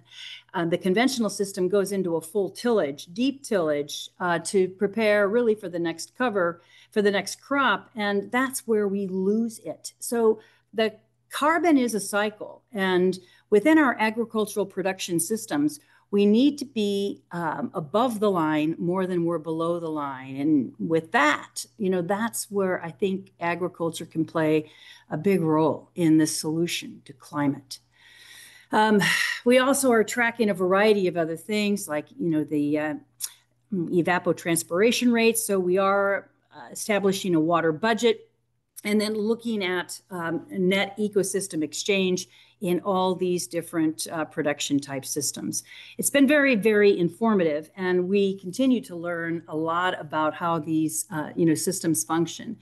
the conventional system goes into a full tillage, deep tillage, to prepare really for the next cover, for the next crop, and that's where we lose it. So the carbon is a cycle, and within our agricultural production systems, we need to be above the line more than we're below the line. And with that, you know, that's where I think agriculture can play a big role in the solution to climate. We also are tracking a variety of other things like, you know, the evapotranspiration rates. So we are establishing a water budget and then looking at net ecosystem exchange in all these different production type systems. It's been very, very informative, and we continue to learn a lot about how these you know, systems function.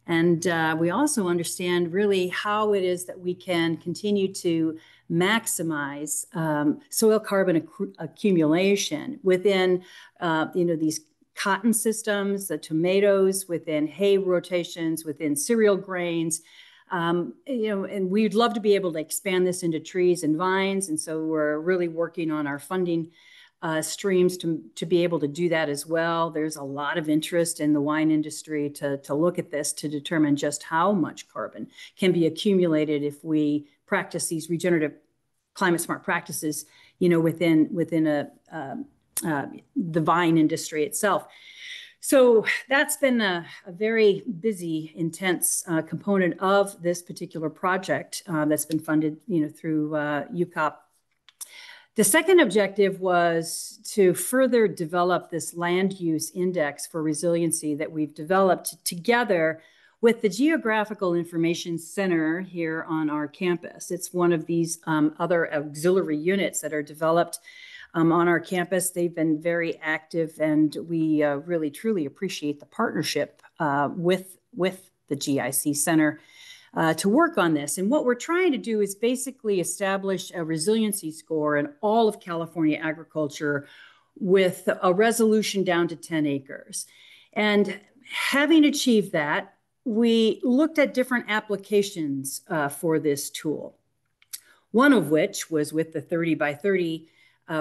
And we also understand really how it is that we can continue to maximize soil carbon accumulation within you know, these cotton systems, the tomatoes, within hay rotations, within cereal grains. You know, and we'd love to be able to expand this into trees and vines. And so we're really working on our funding streams to be able to do that as well. There's a lot of interest in the wine industry to look at this to determine just how much carbon can be accumulated if we practice these regenerative climate smart practices, you know, within the vine industry itself. So that's been a very busy, intense component of this particular project that's been funded, you know, through UCOP. The second objective was to further develop this land use index for resiliency that we've developed together with the Geographical Information Center here on our campus. It's one of these other auxiliary units that are developed on our campus. They've been very active, and we really, truly appreciate the partnership with the GIC Center to work on this. And what we're trying to do is basically establish a resiliency score in all of California agriculture with a resolution down to 10 acres. And having achieved that, we looked at different applications for this tool. One of which was with the 30 by 30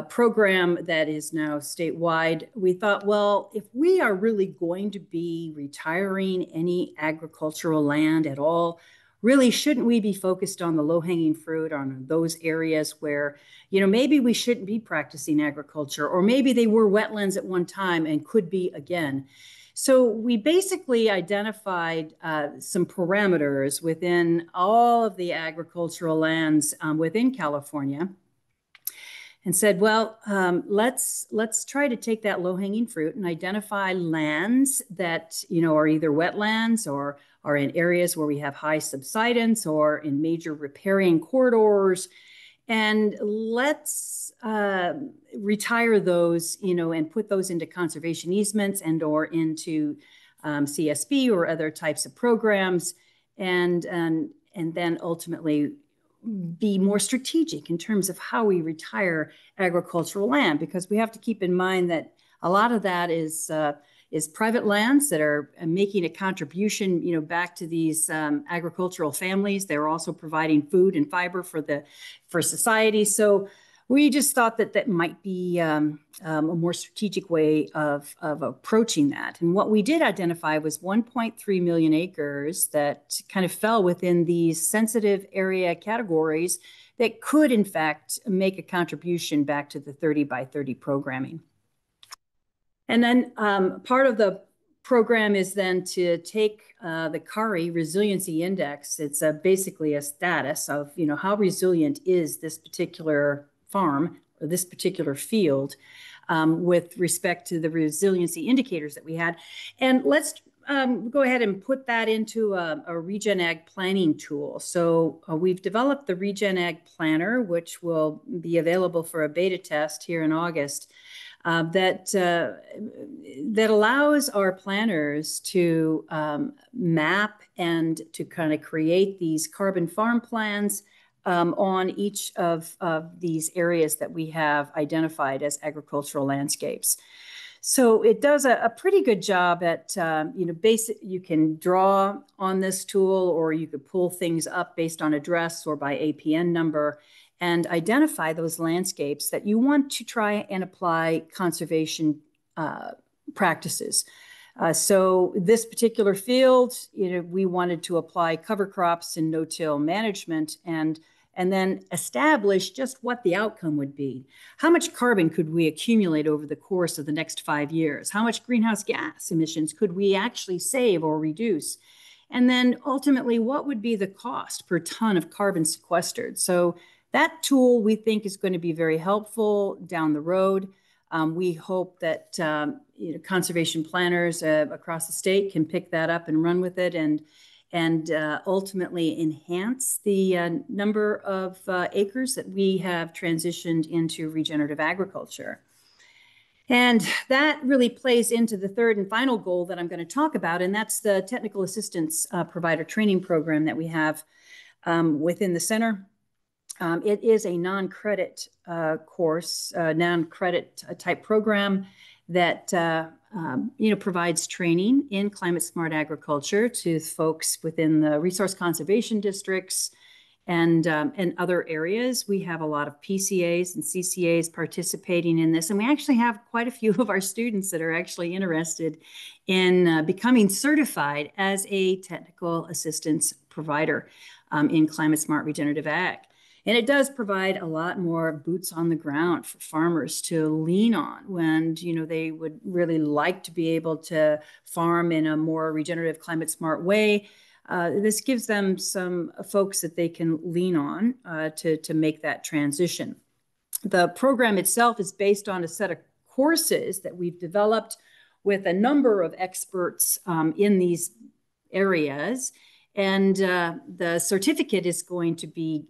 program that is now statewide. We thought, well, if we are really going to be retiring any agricultural land at all, really, shouldn't we be focused on the low-hanging fruit, on those areas where, you know, maybe we shouldn't be practicing agriculture, or maybe they were wetlands at one time and could be again. So we basically identified some parameters within all of the agricultural lands within California, and said, well, let's try to take that low-hanging fruit and identify lands that, you know, are either wetlands or are in areas where we have high subsidence or in major riparian corridors. And let's retire those, you know, and put those into conservation easements and or into CSB or other types of programs, and then ultimately be more strategic in terms of how we retire agricultural land, because we have to keep in mind that a lot of that is private lands that are making a contribution, you know, back to these agricultural families. They're also providing food and fiber for society. So we just thought that that might be a more strategic way of approaching that. And what we did identify was 1.3 million acres that kind of fell within these sensitive area categories that could, in fact, make a contribution back to the 30 by 30 programming. And then part of the program is then to take the CARI Resiliency Index. It's basically a status of, how resilient is this particular farm or this particular field with respect to the resiliency indicators that we had. And let's go ahead and put that into a Regen Ag planning tool. So we've developed the Regen Ag Planner, which will be available for a beta test here in August. That allows our planners to map and to kind of create these carbon farm plans on each of these areas that we have identified as agricultural landscapes. So it does a pretty good job at, you can draw on this tool, or you could pull things up based on address or by APN number and identify those landscapes that you want to try and apply conservation practices. So this particular field, we wanted to apply cover crops and no-till management and then establish just what the outcome would be. How much carbon could we accumulate over the course of the next 5 years? How much greenhouse gas emissions could we actually save or reduce? And then ultimately, what would be the cost per ton of carbon sequestered? So that tool we think is going to be very helpful down the road. We hope that conservation planners across the state can pick that up and run with it and ultimately enhance the number of acres that we have transitioned into regenerative agriculture. And that really plays into the third and final goal that I'm going to talk about, and that's the technical assistance provider training program that we have within the center. It is a non-credit course, non-credit type program that provides training in climate smart agriculture to folks within the resource conservation districts and other areas. We have a lot of PCAs and CCAs participating in this, and we actually have quite a few of our students that are actually interested in becoming certified as a technical assistance provider in climate smart regenerative ag. And it does provide a lot more boots on the ground for farmers to lean on when, they would really like to be able to farm in a more regenerative, climate smart way. This gives them some folks that they can lean on to make that transition. The program itself is based on a set of courses that we've developed with a number of experts in these areas. And the certificate is going to be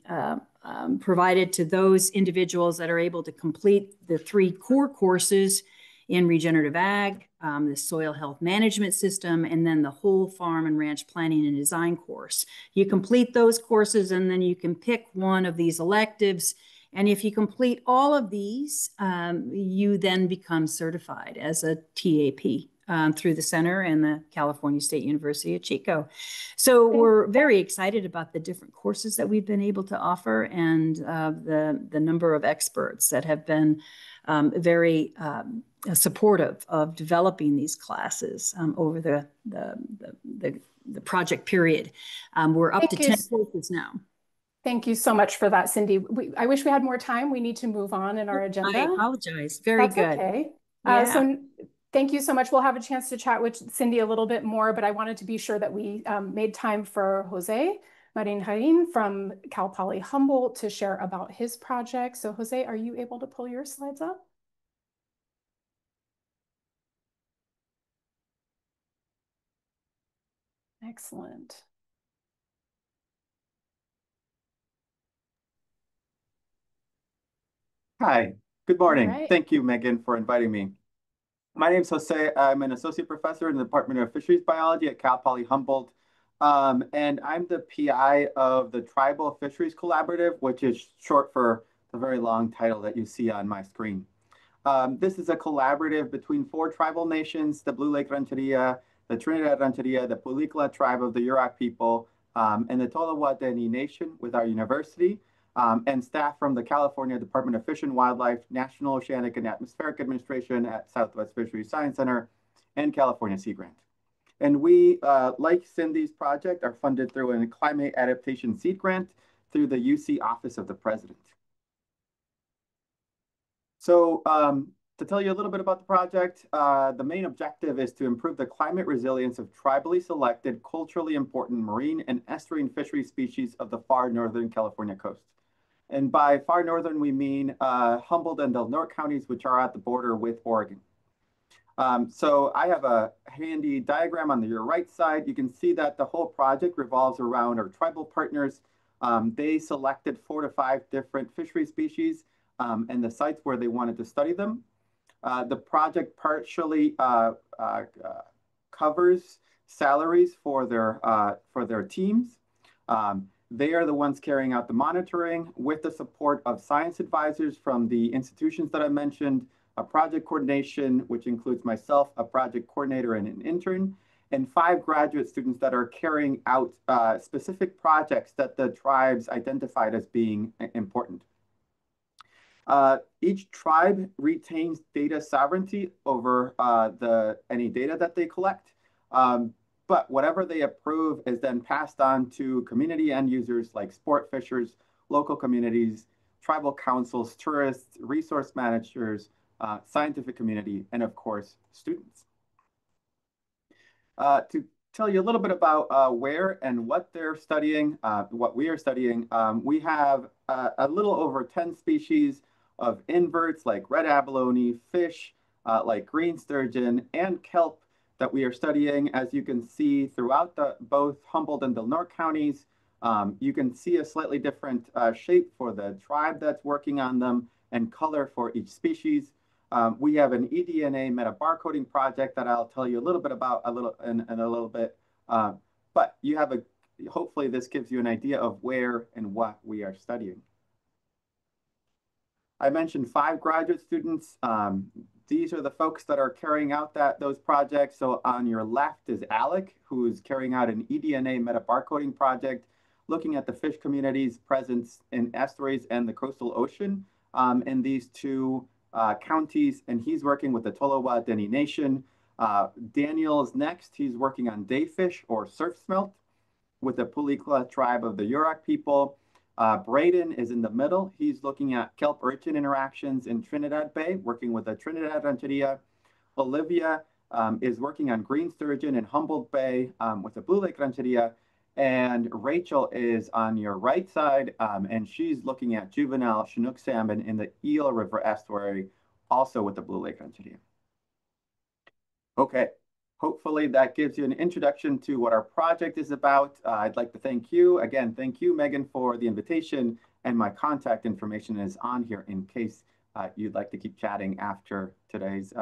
provided to those individuals that are able to complete the 3 core courses in regenerative ag, the soil health management system, and then the whole farm and ranch planning and design course. You complete those courses and then you can pick one of these electives. And if you complete all of these, you then become certified as a TAP. Through the center and the California State University at Chico. So we're very excited about the different courses that we've been able to offer and the number of experts that have been very supportive of developing these classes over the project period. We're up to 10 courses now. Thank you so much for that, Cindy. I wish we had more time. We need to move on in our agenda. I apologize. That's good. Okay. Yeah. So thank you so much. We'll have a chance to chat with Cindy a little bit more, but I wanted to be sure that we made time for Jose Marin from Cal Poly Humboldt to share about his project. So Jose, are you able to pull your slides up? Excellent. Hi, good morning. All right. Thank you, Megan, for inviting me. My name is Jose. I'm an associate professor in the Department of Fisheries Biology at Cal Poly Humboldt. And I'm the PI of the Tribal Fisheries Collaborative, which is short for the very long title that you see on my screen. This is a collaborative between 4 tribal nations, the Blue Lake Rancheria, the Trinidad Rancheria, the Pulicla tribe of the Yurok people, and the Tolawatani Nation with our university. and staff from the California Department of Fish and Wildlife, National Oceanic and Atmospheric Administration at Southwest Fisheries Science Center, and California Sea Grant. And we, like Cindy's project, are funded through a climate adaptation seed grant through the UC Office of the President. So to tell you a little bit about the project, the main objective is to improve the climate resilience of tribally selected, culturally important marine and estuarine fishery species of the far northern California coast. And by far northern, we mean Humboldt and Del Norte counties, which are at the border with Oregon. So I have a handy diagram on your right side. You can see that the whole project revolves around our tribal partners. They selected 4 to 5 different fishery species and the sites where they wanted to study them. The project partially covers salaries for their teams. They are the ones carrying out the monitoring with the support of science advisors from the institutions that I mentioned, a project coordination, which includes myself, a project coordinator, and an intern, and 5 graduate students that are carrying out specific projects that the tribes identified as being important. Each tribe retains data sovereignty over any data that they collect. But whatever they approve is then passed on to community end users like sport fishers, local communities, tribal councils, tourists, resource managers, scientific community, and of course, students. To tell you a little bit about where and what they're studying, what we are studying, we have a little over 10 species of inverts like red abalone, fish like green sturgeon, and kelp that we are studying. As you can see throughout both Humboldt and Del Norte counties, you can see a slightly different shape for the tribe that's working on them and color for each species. We have an eDNA metabarcoding project that I'll tell you a little bit about in a little bit. But you have hopefully this gives you an idea of where and what we are studying. I mentioned 5 graduate students. These are the folks that are carrying out those projects. So on your left is Alec, who is carrying out an eDNA metabarcoding project, looking at the fish community's presence in estuaries and the coastal ocean in these 2 counties, and he's working with the Tolowa Dene Nation. Daniel's next. He's working on dayfish or surf smelt with the Pulikla tribe of the Yurok people. Braden is in the middle. He's looking at kelp urchin interactions in Trinidad Bay, working with the Trinidad Rancheria. Olivia is working on green sturgeon in Humboldt Bay with the Blue Lake Rancheria. And Rachel is on your right side, and she's looking at juvenile Chinook salmon in the Eel River estuary, also with the Blue Lake Rancheria. Okay, hopefully that gives you an introduction to what our project is about. I'd like to thank you. Again, thank you, Megan, for the invitation, and my contact information is on here in case you'd like to keep chatting after today's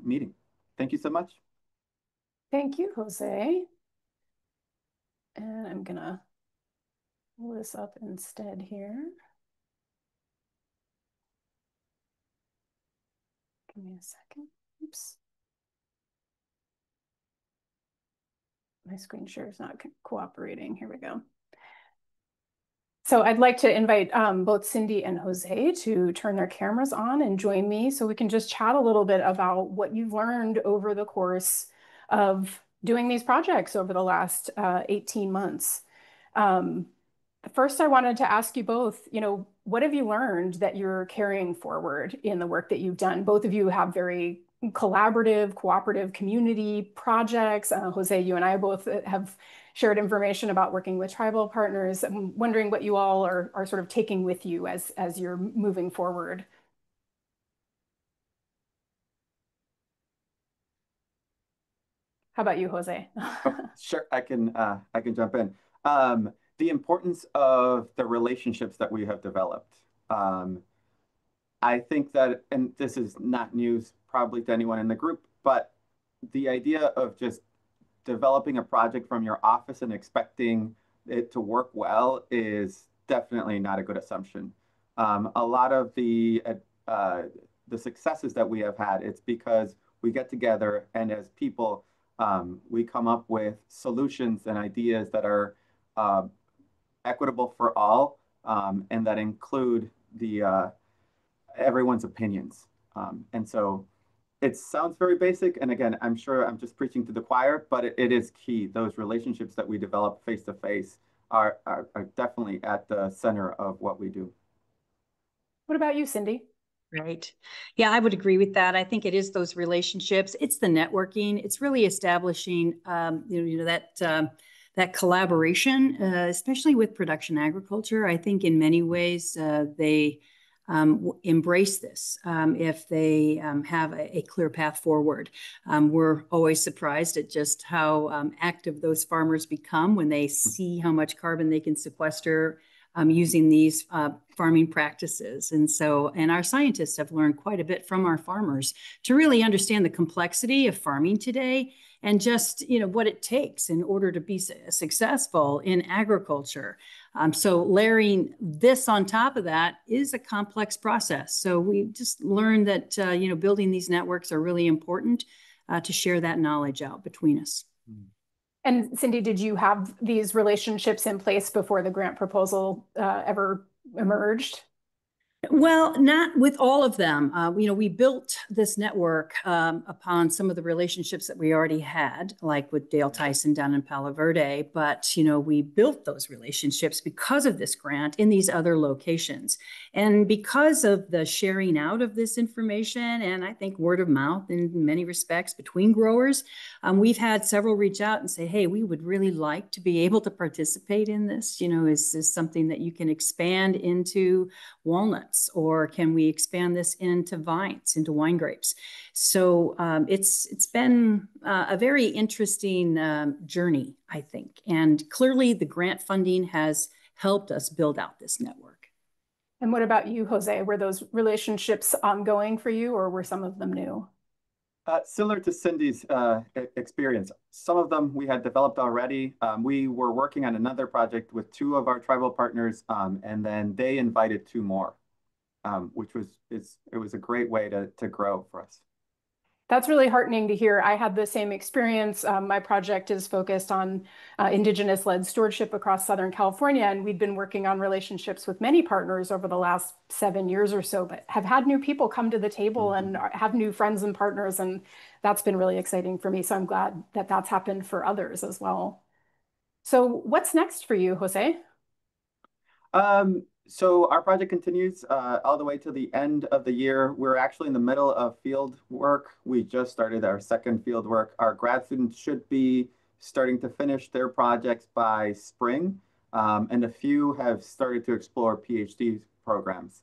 meeting. Thank you so much. Thank you, Jose. And I'm gonna pull this up instead here. Give me a second. Oops. My screen share is not cooperating. Here we go. So I'd like to invite both Cindy and Jose to turn their cameras on and join me so we can just chat a little bit about what you've learned over the course of doing these projects over the last 18 months. First, I wanted to ask you both, what have you learned that you're carrying forward in the work that you've done? Both of you have very collaborative, cooperative community projects. Jose, you and I both have shared information about working with tribal partners. I'm wondering what you all are sort of taking with you as you're moving forward. How about you, Jose? Oh, sure, I can jump in. The importance of the relationships that we have developed. I think that, and this is not news probably to anyone in the group, but the idea of just developing a project from your office and expecting it to work well is definitely not a good assumption. A lot of the successes that we have had, it's because we get together and as people, we come up with solutions and ideas that are equitable for all, and that include everyone's opinions. And so it sounds very basic. And again, I'm sure I'm just preaching to the choir, but it is key. Those relationships that we develop face to face are definitely at the center of what we do. What about you, Cindy? Right. Yeah, I would agree with that. I think it is those relationships. It's the networking. It's really establishing, that collaboration, especially with production agriculture. I think in many ways they embrace this if they have a clear path forward. We're always surprised at just how active those farmers become when they see how much carbon they can sequester using these farming practices. And our scientists have learned quite a bit from our farmers to really understand the complexity of farming today and just, what it takes in order to be successful in agriculture. So layering this on top of that is a complex process. So we just learned that, building these networks are really important to share that knowledge out between us. And Cindy, did you have these relationships in place before the grant proposal ever emerged? Well, not with all of them. We built this network upon some of the relationships that we already had, like with Dale Tyson down in Palo Verde. But, we built those relationships because of this grant in these other locations. And because of the sharing out of this information, and I think word of mouth in many respects between growers, we've had several reach out and say, hey, we would really like to be able to participate in this. Is this something that you can expand into walnuts? Or can we expand this into vines, into wine grapes? So it's been a very interesting journey, I think. And clearly the grant funding has helped us build out this network. And what about you, Jose? Were those relationships ongoing for you, or were some of them new? Similar to Cindy's experience, some of them we had developed already. We were working on another project with two of our tribal partners, and then they invited two more. Which was it was a great way to grow for us. That's really heartening to hear. I had the same experience. My project is focused on Indigenous-led stewardship across Southern California, and we've been working on relationships with many partners over the last 7 years or so, but have had new people come to the table and have new friends and partners, and that's been really exciting for me. So I'm glad that that's happened for others as well. So what's next for you, Jose? So our project continues all the way to the end of the year. We're actually in the middle of field work. We just started our second field work. Our grad students should be starting to finish their projects by spring, and a few have started to explore PhD programs.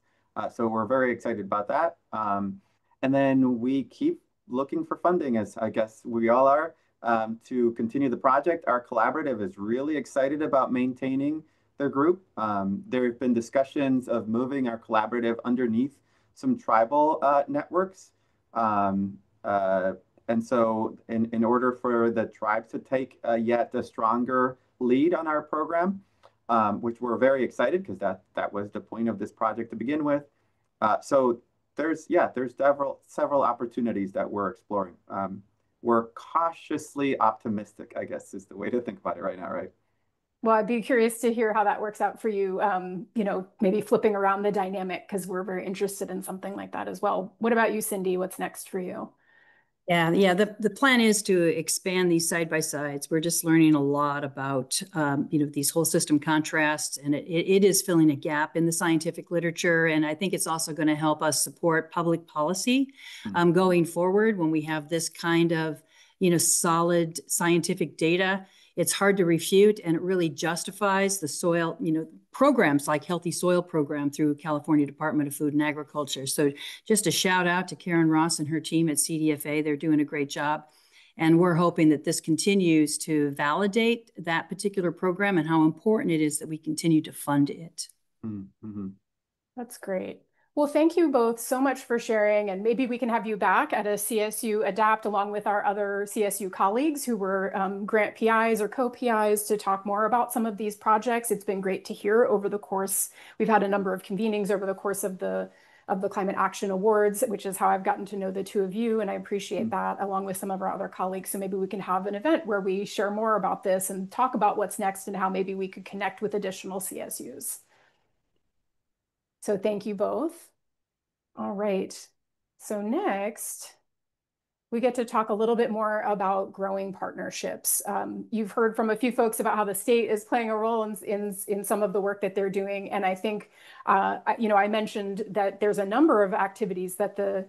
So we're very excited about that. And then we keep looking for funding, as I guess we all are, to continue the project. Our collaborative is really excited about maintaining their group. There have been discussions of moving our collaborative underneath some tribal networks. And so in order for the tribes to take yet a stronger lead on our program, which we're very excited because that was the point of this project to begin with. So there's several opportunities that we're exploring. We're cautiously optimistic, I guess is the way to think about it right now, right? Well, I'd be curious to hear how that works out for you, maybe flipping around the dynamic, because we're very interested in something like that as well. What about you, Cindy? What's next for you? Yeah. The plan is to expand these side by sides. We're just learning a lot about, these whole system contrasts, and it is filling a gap in the scientific literature. And I think it's also going to help us support public policy going forward when we have this kind of, solid scientific data. It's hard to refute, and it really justifies the soil, programs like Healthy Soil Program through California Department of Food and Agriculture. So just a shout out to Karen Ross and her team at CDFA. They're doing a great job. And we're hoping that this continues to validate that particular program and how important it is that we continue to fund it. That's great. Well, thank you both so much for sharing, and maybe we can have you back at a CSU ADAPT along with our other CSU colleagues who were grant PIs or co-PIs to talk more about some of these projects. It's been great to hear over the course. We've had a number of convenings over the course of the Climate Action Awards, which is how I've gotten to know the two of you, and I appreciate that, along with some of our other colleagues. So maybe we can have an event where we share more about this and talk about what's next and how maybe we could connect with additional CSUs. So thank you both. All right. So next, we get to talk a little bit more about growing partnerships. You've heard from a few folks about how the state is playing a role in some of the work that they're doing. And I think, I mentioned that there's a number of activities that the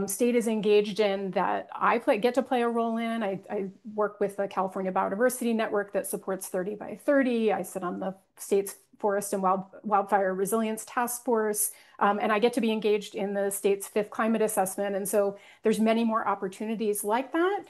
state is engaged in that I get to play a role in. I work with the California Biodiversity Network that supports 30 by 30. I sit on the state's Forest and Wildfire Resilience Task Force, and I get to be engaged in the state's 5th climate assessment. And so there's many more opportunities like that.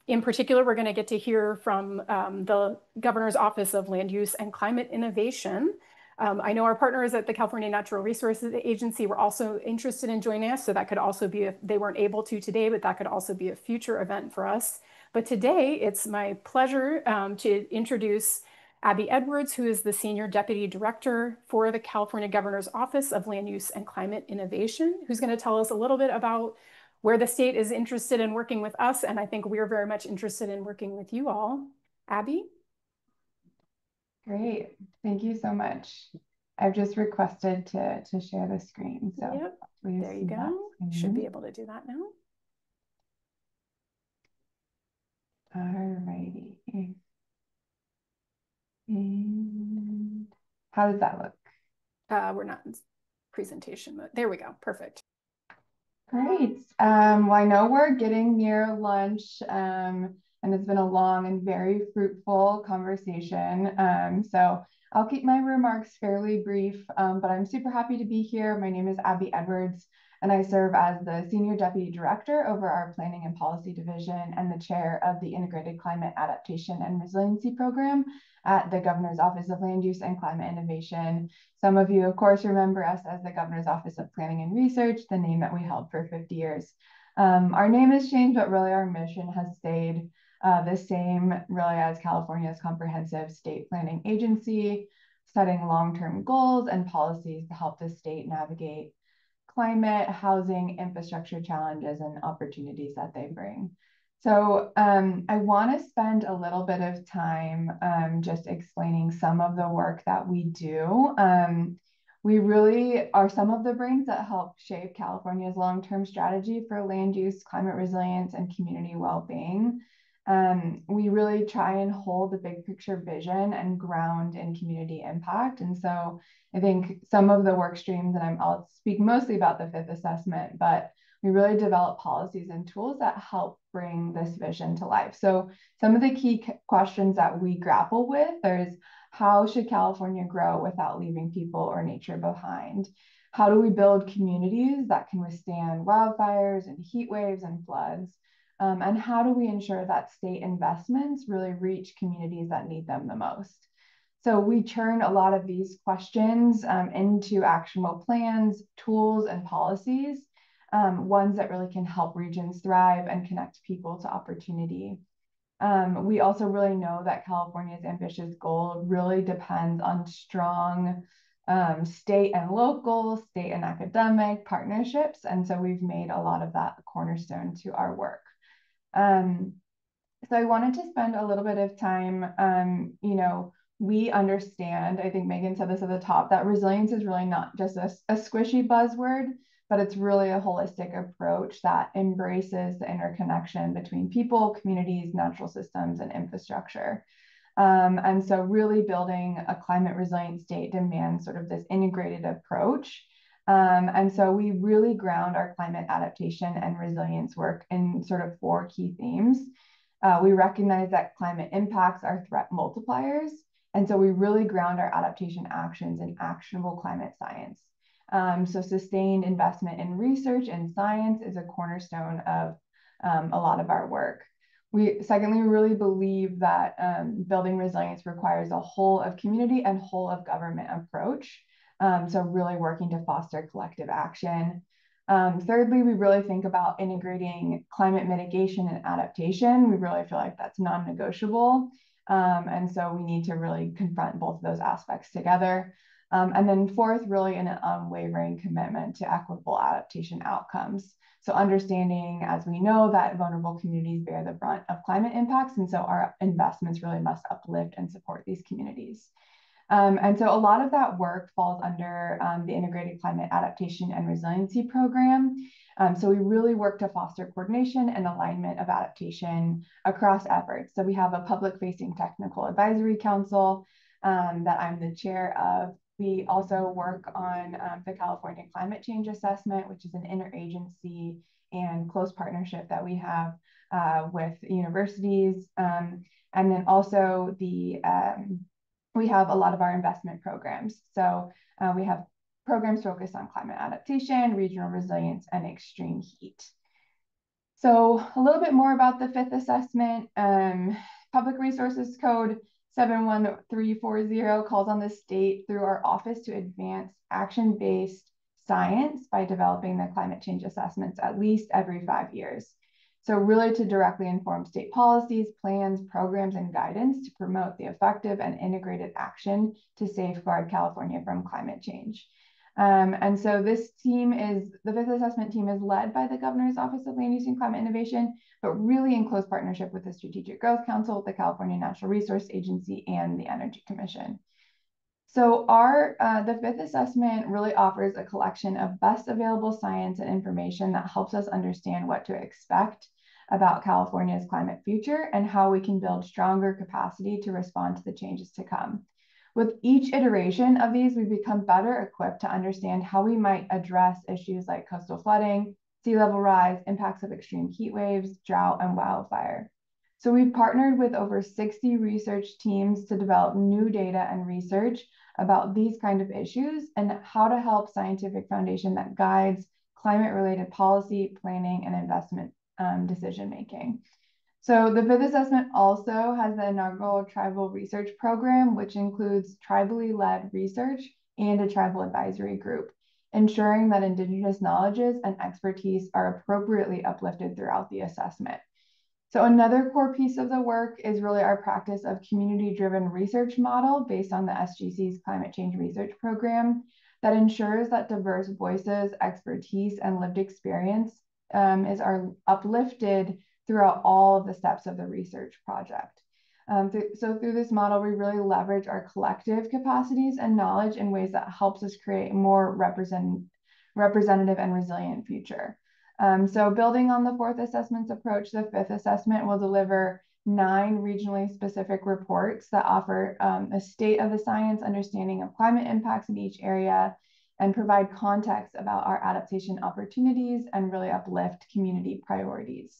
In particular, we're going to get to hear from the Governor's Office of Land Use and Climate Innovation. I know our partners at the California Natural Resources Agency were also interested in joining us, so that could also be, if they weren't able to today, but that could also be a future event for us. But today, it's my pleasure to introduce Abby Edwards, who is the Senior Deputy Director for the California Governor's Office of Land Use and Climate Innovation, who's going to tell us a little bit about where the state is interested in working with us, and I think we're very much interested in working with you all. Abby? Great, thank you so much. I've just requested to share the screen, so yep, there you go. Should be able to do that now. All righty. And how does that look? We're not in presentation mode. There we go. Perfect. Great. Well, I know we're getting near lunch, and it's been a long and very fruitful conversation. So I'll keep my remarks fairly brief, but I'm super happy to be here. My name is Abby Edwards, and I serve as the Senior Deputy Director over our Planning and Policy Division and the Chair of the Integrated Climate Adaptation and Resiliency Program at the Governor's Office of Land Use and Climate Innovation. Some of you, of course, remember us as the Governor's Office of Planning and Research, the name that we held for 50 years. Our name has changed, but really our mission has stayed the same, really, as California's comprehensive state planning agency, setting long-term goals and policies to help the state navigate climate, housing, infrastructure challenges, and opportunities that they bring. So I want to spend a little bit of time just explaining some of the work that we do. We really are some of the brains that help shape California's long-term strategy for land use, climate resilience, and community well-being. We really try and hold the big picture vision and ground in community impact. And so I think some of the work streams, and I'll speak mostly about the 5th assessment, but we really develop policies and tools that help bring this vision to life. So some of the key questions that we grapple with is, how should California grow without leaving people or nature behind? How do we build communities that can withstand wildfires and heat waves and floods? And how do we ensure that state investments really reach communities that need them the most? So we turn a lot of these questions into actionable plans, tools, and policies, ones that really can help regions thrive and connect people to opportunity. We also really know that California's ambitious goal really depends on strong state and local, state and academic partnerships. And so we've made a lot of that a cornerstone to our work. So I wanted to spend a little bit of time, we understand, I think Megan said this at the top, that resilience is really not just a squishy buzzword, but it's really a holistic approach that embraces the interconnection between people, communities, natural systems, and infrastructure. And so really building a climate resilient state demands sort of this integrated approach. And so we really ground our climate adaptation and resilience work in sort of 4 key themes. We recognize that climate impacts are threat multipliers. And so we really ground our adaptation actions in actionable climate science. So sustained investment in research and science is a cornerstone of a lot of our work. Secondly, we really believe that building resilience requires a whole of community and whole of government approach. So really working to foster collective action. Thirdly, we really think about integrating climate mitigation and adaptation. We really feel like that's non-negotiable. And so we need to really confront both of those aspects together. And then 4th, really an unwavering commitment to equitable adaptation outcomes. So understanding, as we know, that vulnerable communities bear the brunt of climate impacts. And so our investments really must uplift and support these communities. And so a lot of that work falls under the Integrated Climate Adaptation and Resiliency Program. So we really work to foster coordination and alignment of adaptation across efforts. So we have a public-facing technical advisory council that I'm the chair of. We also work on the California Climate Change Assessment, which is an interagency and close partnership that we have with universities. And then also we have a lot of our investment programs. So we have programs focused on climate adaptation, regional resilience, and extreme heat. So a little bit more about the fifth assessment. Public Resources Code 71340 calls on the state through our office to advance action-based science by developing the climate change assessments at least every 5 years. So really to directly inform state policies, plans, programs, and guidance to promote the effective and integrated action to safeguard California from climate change. And so this team the fifth assessment team is led by the Governor's Office of Land Use and Climate Innovation, but really in close partnership with the Strategic Growth Council, the California Natural Resource Agency, and the Energy Commission. So the fifth assessment really offers a collection of best available science and information that helps us understand what to expect about California's climate future and how we can build stronger capacity to respond to the changes to come. With each iteration of these, we become better equipped to understand how we might address issues like coastal flooding, sea level rise, impacts of extreme heat waves, drought, and wildfire. So we've partnered with over 60 research teams to develop new data and research about these kind of issues and how to help scientific foundation that guides climate-related policy, planning, and investment decision-making. So the fifth assessment also has the inaugural tribal research program, which includes tribally led research and a tribal advisory group, ensuring that Indigenous knowledges and expertise are appropriately uplifted throughout the assessment. So another core piece of the work is really our practice of community-driven research model based on the SGC's Climate Change Research Program that ensures that diverse voices, expertise, and lived experience are uplifted throughout all of the steps of the research project. So through this model, we really leverage our collective capacities and knowledge in ways that helps us create a more representative and resilient future. So building on the fourth assessment's approach, the fifth assessment will deliver 9 regionally specific reports that offer a state of the science understanding of climate impacts in each area and provide context about our adaptation opportunities and really uplift community priorities.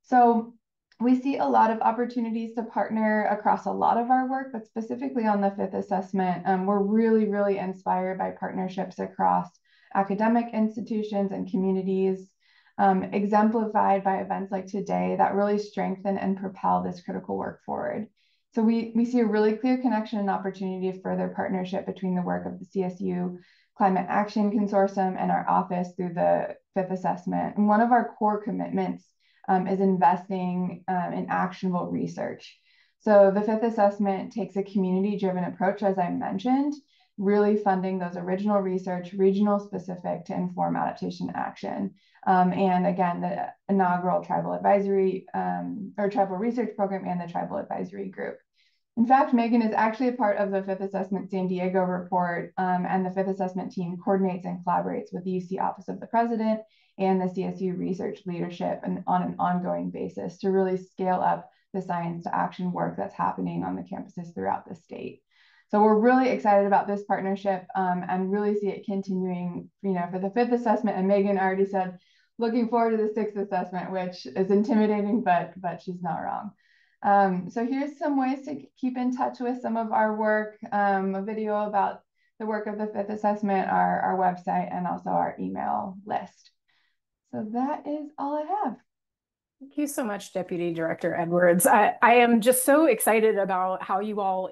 So we see a lot of opportunities to partner across a lot of our work, but specifically on the fifth assessment, we're really, really inspired by partnerships across academic institutions and communities, exemplified by events like today that really strengthen and propel this critical work forward. So we see a really clear connection and opportunity of further partnership between the work of the CSU Climate Action Consortium and our office through the fifth assessment. And one of our core commitments is investing in actionable research. So the fifth assessment takes a community-driven approach, as I mentioned, really funding those original research, regional specific to inform adaptation action. And again, the inaugural tribal advisory or tribal research program and the tribal advisory group. In fact, Megan is actually a part of the fifth assessment San Diego report, and the fifth assessment team coordinates and collaborates with the UC Office of the President and the CSU research leadership and on an ongoing basis to really scale up the science to action work that's happening on the campuses throughout the state. So we're really excited about this partnership and really see it continuing, for the fifth assessment. And Megan already said, looking forward to the sixth assessment, which is intimidating, but she's not wrong. So here's some ways to keep in touch with some of our work, a video about the work of the fifth assessment, our website, and also our email list. So that is all I have. Thank you so much, Deputy Director Edwards. I am just so excited about how you all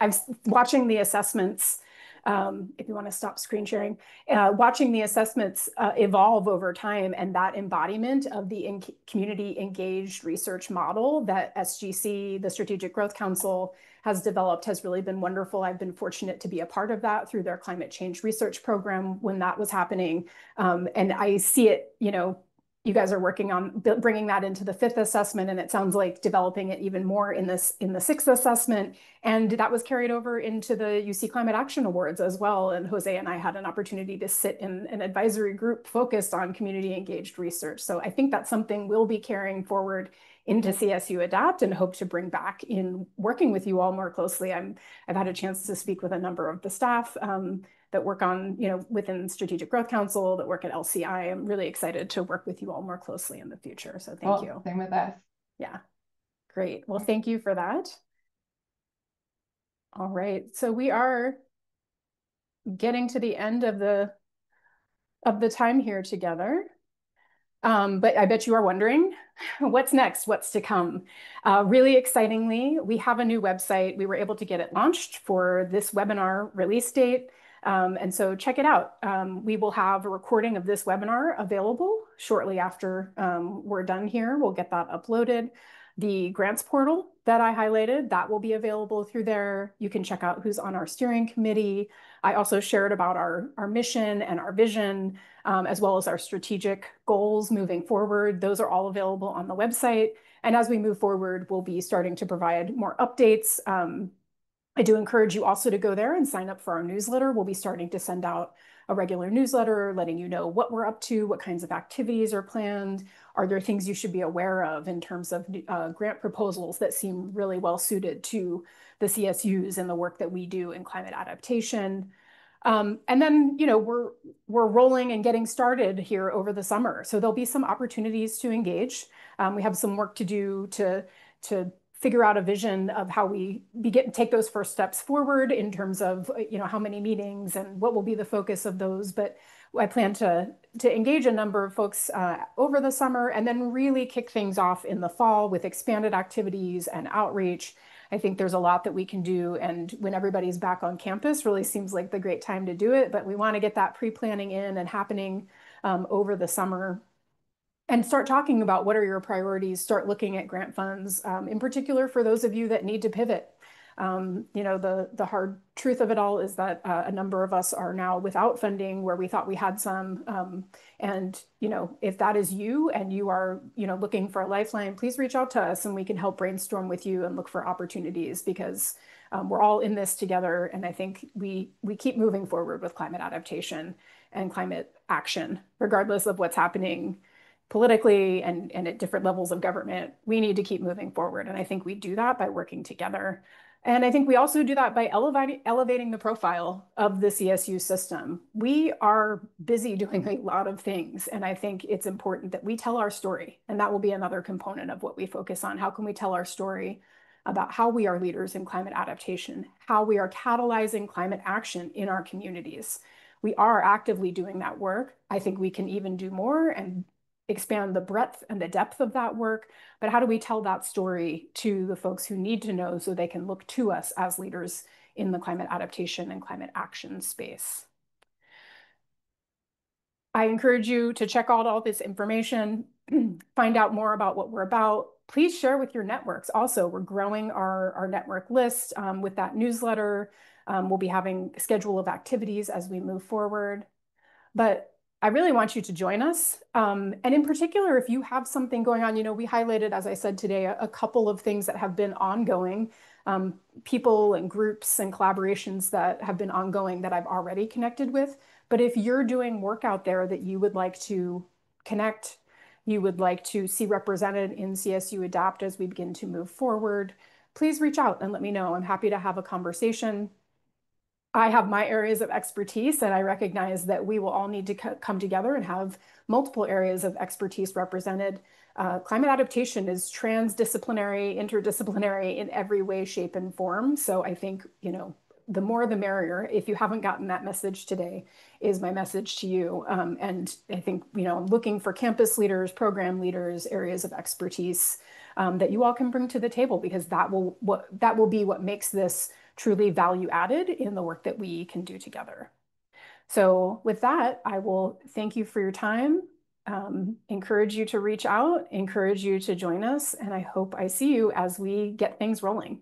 I'm watching the assessments, if you want to stop screen sharing, watching the assessments evolve over time, and that embodiment of the community engaged research model that SGC, the Strategic Growth Council, has developed has really been wonderful. I've been fortunate to be a part of that through their climate change research program when that was happening. And I see it, you guys are working on bringing that into the 5th assessment, and it sounds like developing it even more in the 6th assessment. And that was carried over into the UC Climate Action Awards as well. And Jose and I had an opportunity to sit in an advisory group focused on community engaged research. So I think that's something we'll be carrying forward into CSU ADAPT and hope to bring back in working with you all more closely. I've had a chance to speak with a number of the staff that work on, within Strategic Growth Council, that work at LCI. I'm really excited to work with you all more closely in the future. So thank you. Same with us. Yeah, great. Well, thank you for that. All right, so we are getting to the end of the time here together. But I bet you are wondering, what's next? What's to come? Really excitingly, we have a new website. We were able to get it launched for this webinar release date. And so check it out. We will have a recording of this webinar available shortly after we're done here. We'll get that uploaded. The grants portal that I highlighted, that will be available through there. You can check out who's on our steering committee. I also shared about our mission and our vision, as well as our strategic goals moving forward. Those are all available on the website. And as we move forward, we'll be starting to provide more updates. I do encourage you also to go there and sign up for our newsletter. We'll be starting to send out a regular newsletter, letting you know what we're up to, what kinds of activities are planned. Are there things you should be aware of in terms of grant proposals that seem really well suited to the CSUs and the work that we do in climate adaptation? And then, we're rolling and getting started here over the summer. So there'll be some opportunities to engage. We have some work to do to figure out a vision of how we take those first steps forward in terms of, how many meetings and what will be the focus of those. But I plan to engage a number of folks over the summer and then really kick things off in the fall with expanded activities and outreach. I think there's a lot that we can do. And when everybody's back on campus, really seems like the great time to do it. But we want to get that pre-planning in and happening over the summer. And start talking about what are your priorities, start looking at grant funds, in particular for those of you that need to pivot. The hard truth of it all is that a number of us are now without funding where we thought we had some. And if that is you and you are, looking for a lifeline, please reach out to us and we can help brainstorm with you and look for opportunities because we're all in this together. And I think we keep moving forward with climate adaptation and climate action, regardless of what's happening politically and at different levels of government. We need to keep moving forward. And I think we do that by working together. And I think we also do that by elevating the profile of the CSU system. We are busy doing a lot of things. And I think it's important that we tell our story. And that will be another component of what we focus on. How can we tell our story about how we are leaders in climate adaptation, how we are catalyzing climate action in our communities? We are actively doing that work. I think we can even do more and expand the breadth and the depth of that work, but how do we tell that story to the folks who need to know so they can look to us as leaders in the climate adaptation and climate action space? I encourage you to check out all this information, find out more about what we're about. Please share with your networks. Also, we're growing our network list with that newsletter. We'll be having a schedule of activities as we move forward. But I really want you to join us. And in particular, if you have something going on, we highlighted, as I said today, a couple of things that have been ongoing, people and groups and collaborations that have been ongoing that I've already connected with. But if you're doing work out there that you would like to connect, you would like to see represented in CSU ADAPT as we begin to move forward, please reach out and let me know. I'm happy to have a conversation. I have my areas of expertise, and I recognize that we will all need to come together and have multiple areas of expertise represented. Climate adaptation is transdisciplinary, interdisciplinary in every way, shape, and form. So I think, the more the merrier. If you haven't gotten that message today, is my message to you. And I think, I'm looking for campus leaders, program leaders, areas of expertise that you all can bring to the table, because that will be what makes this truly value added in the work that we can do together. So with that, I will thank you for your time, encourage you to reach out, encourage you to join us, and I hope I see you as we get things rolling.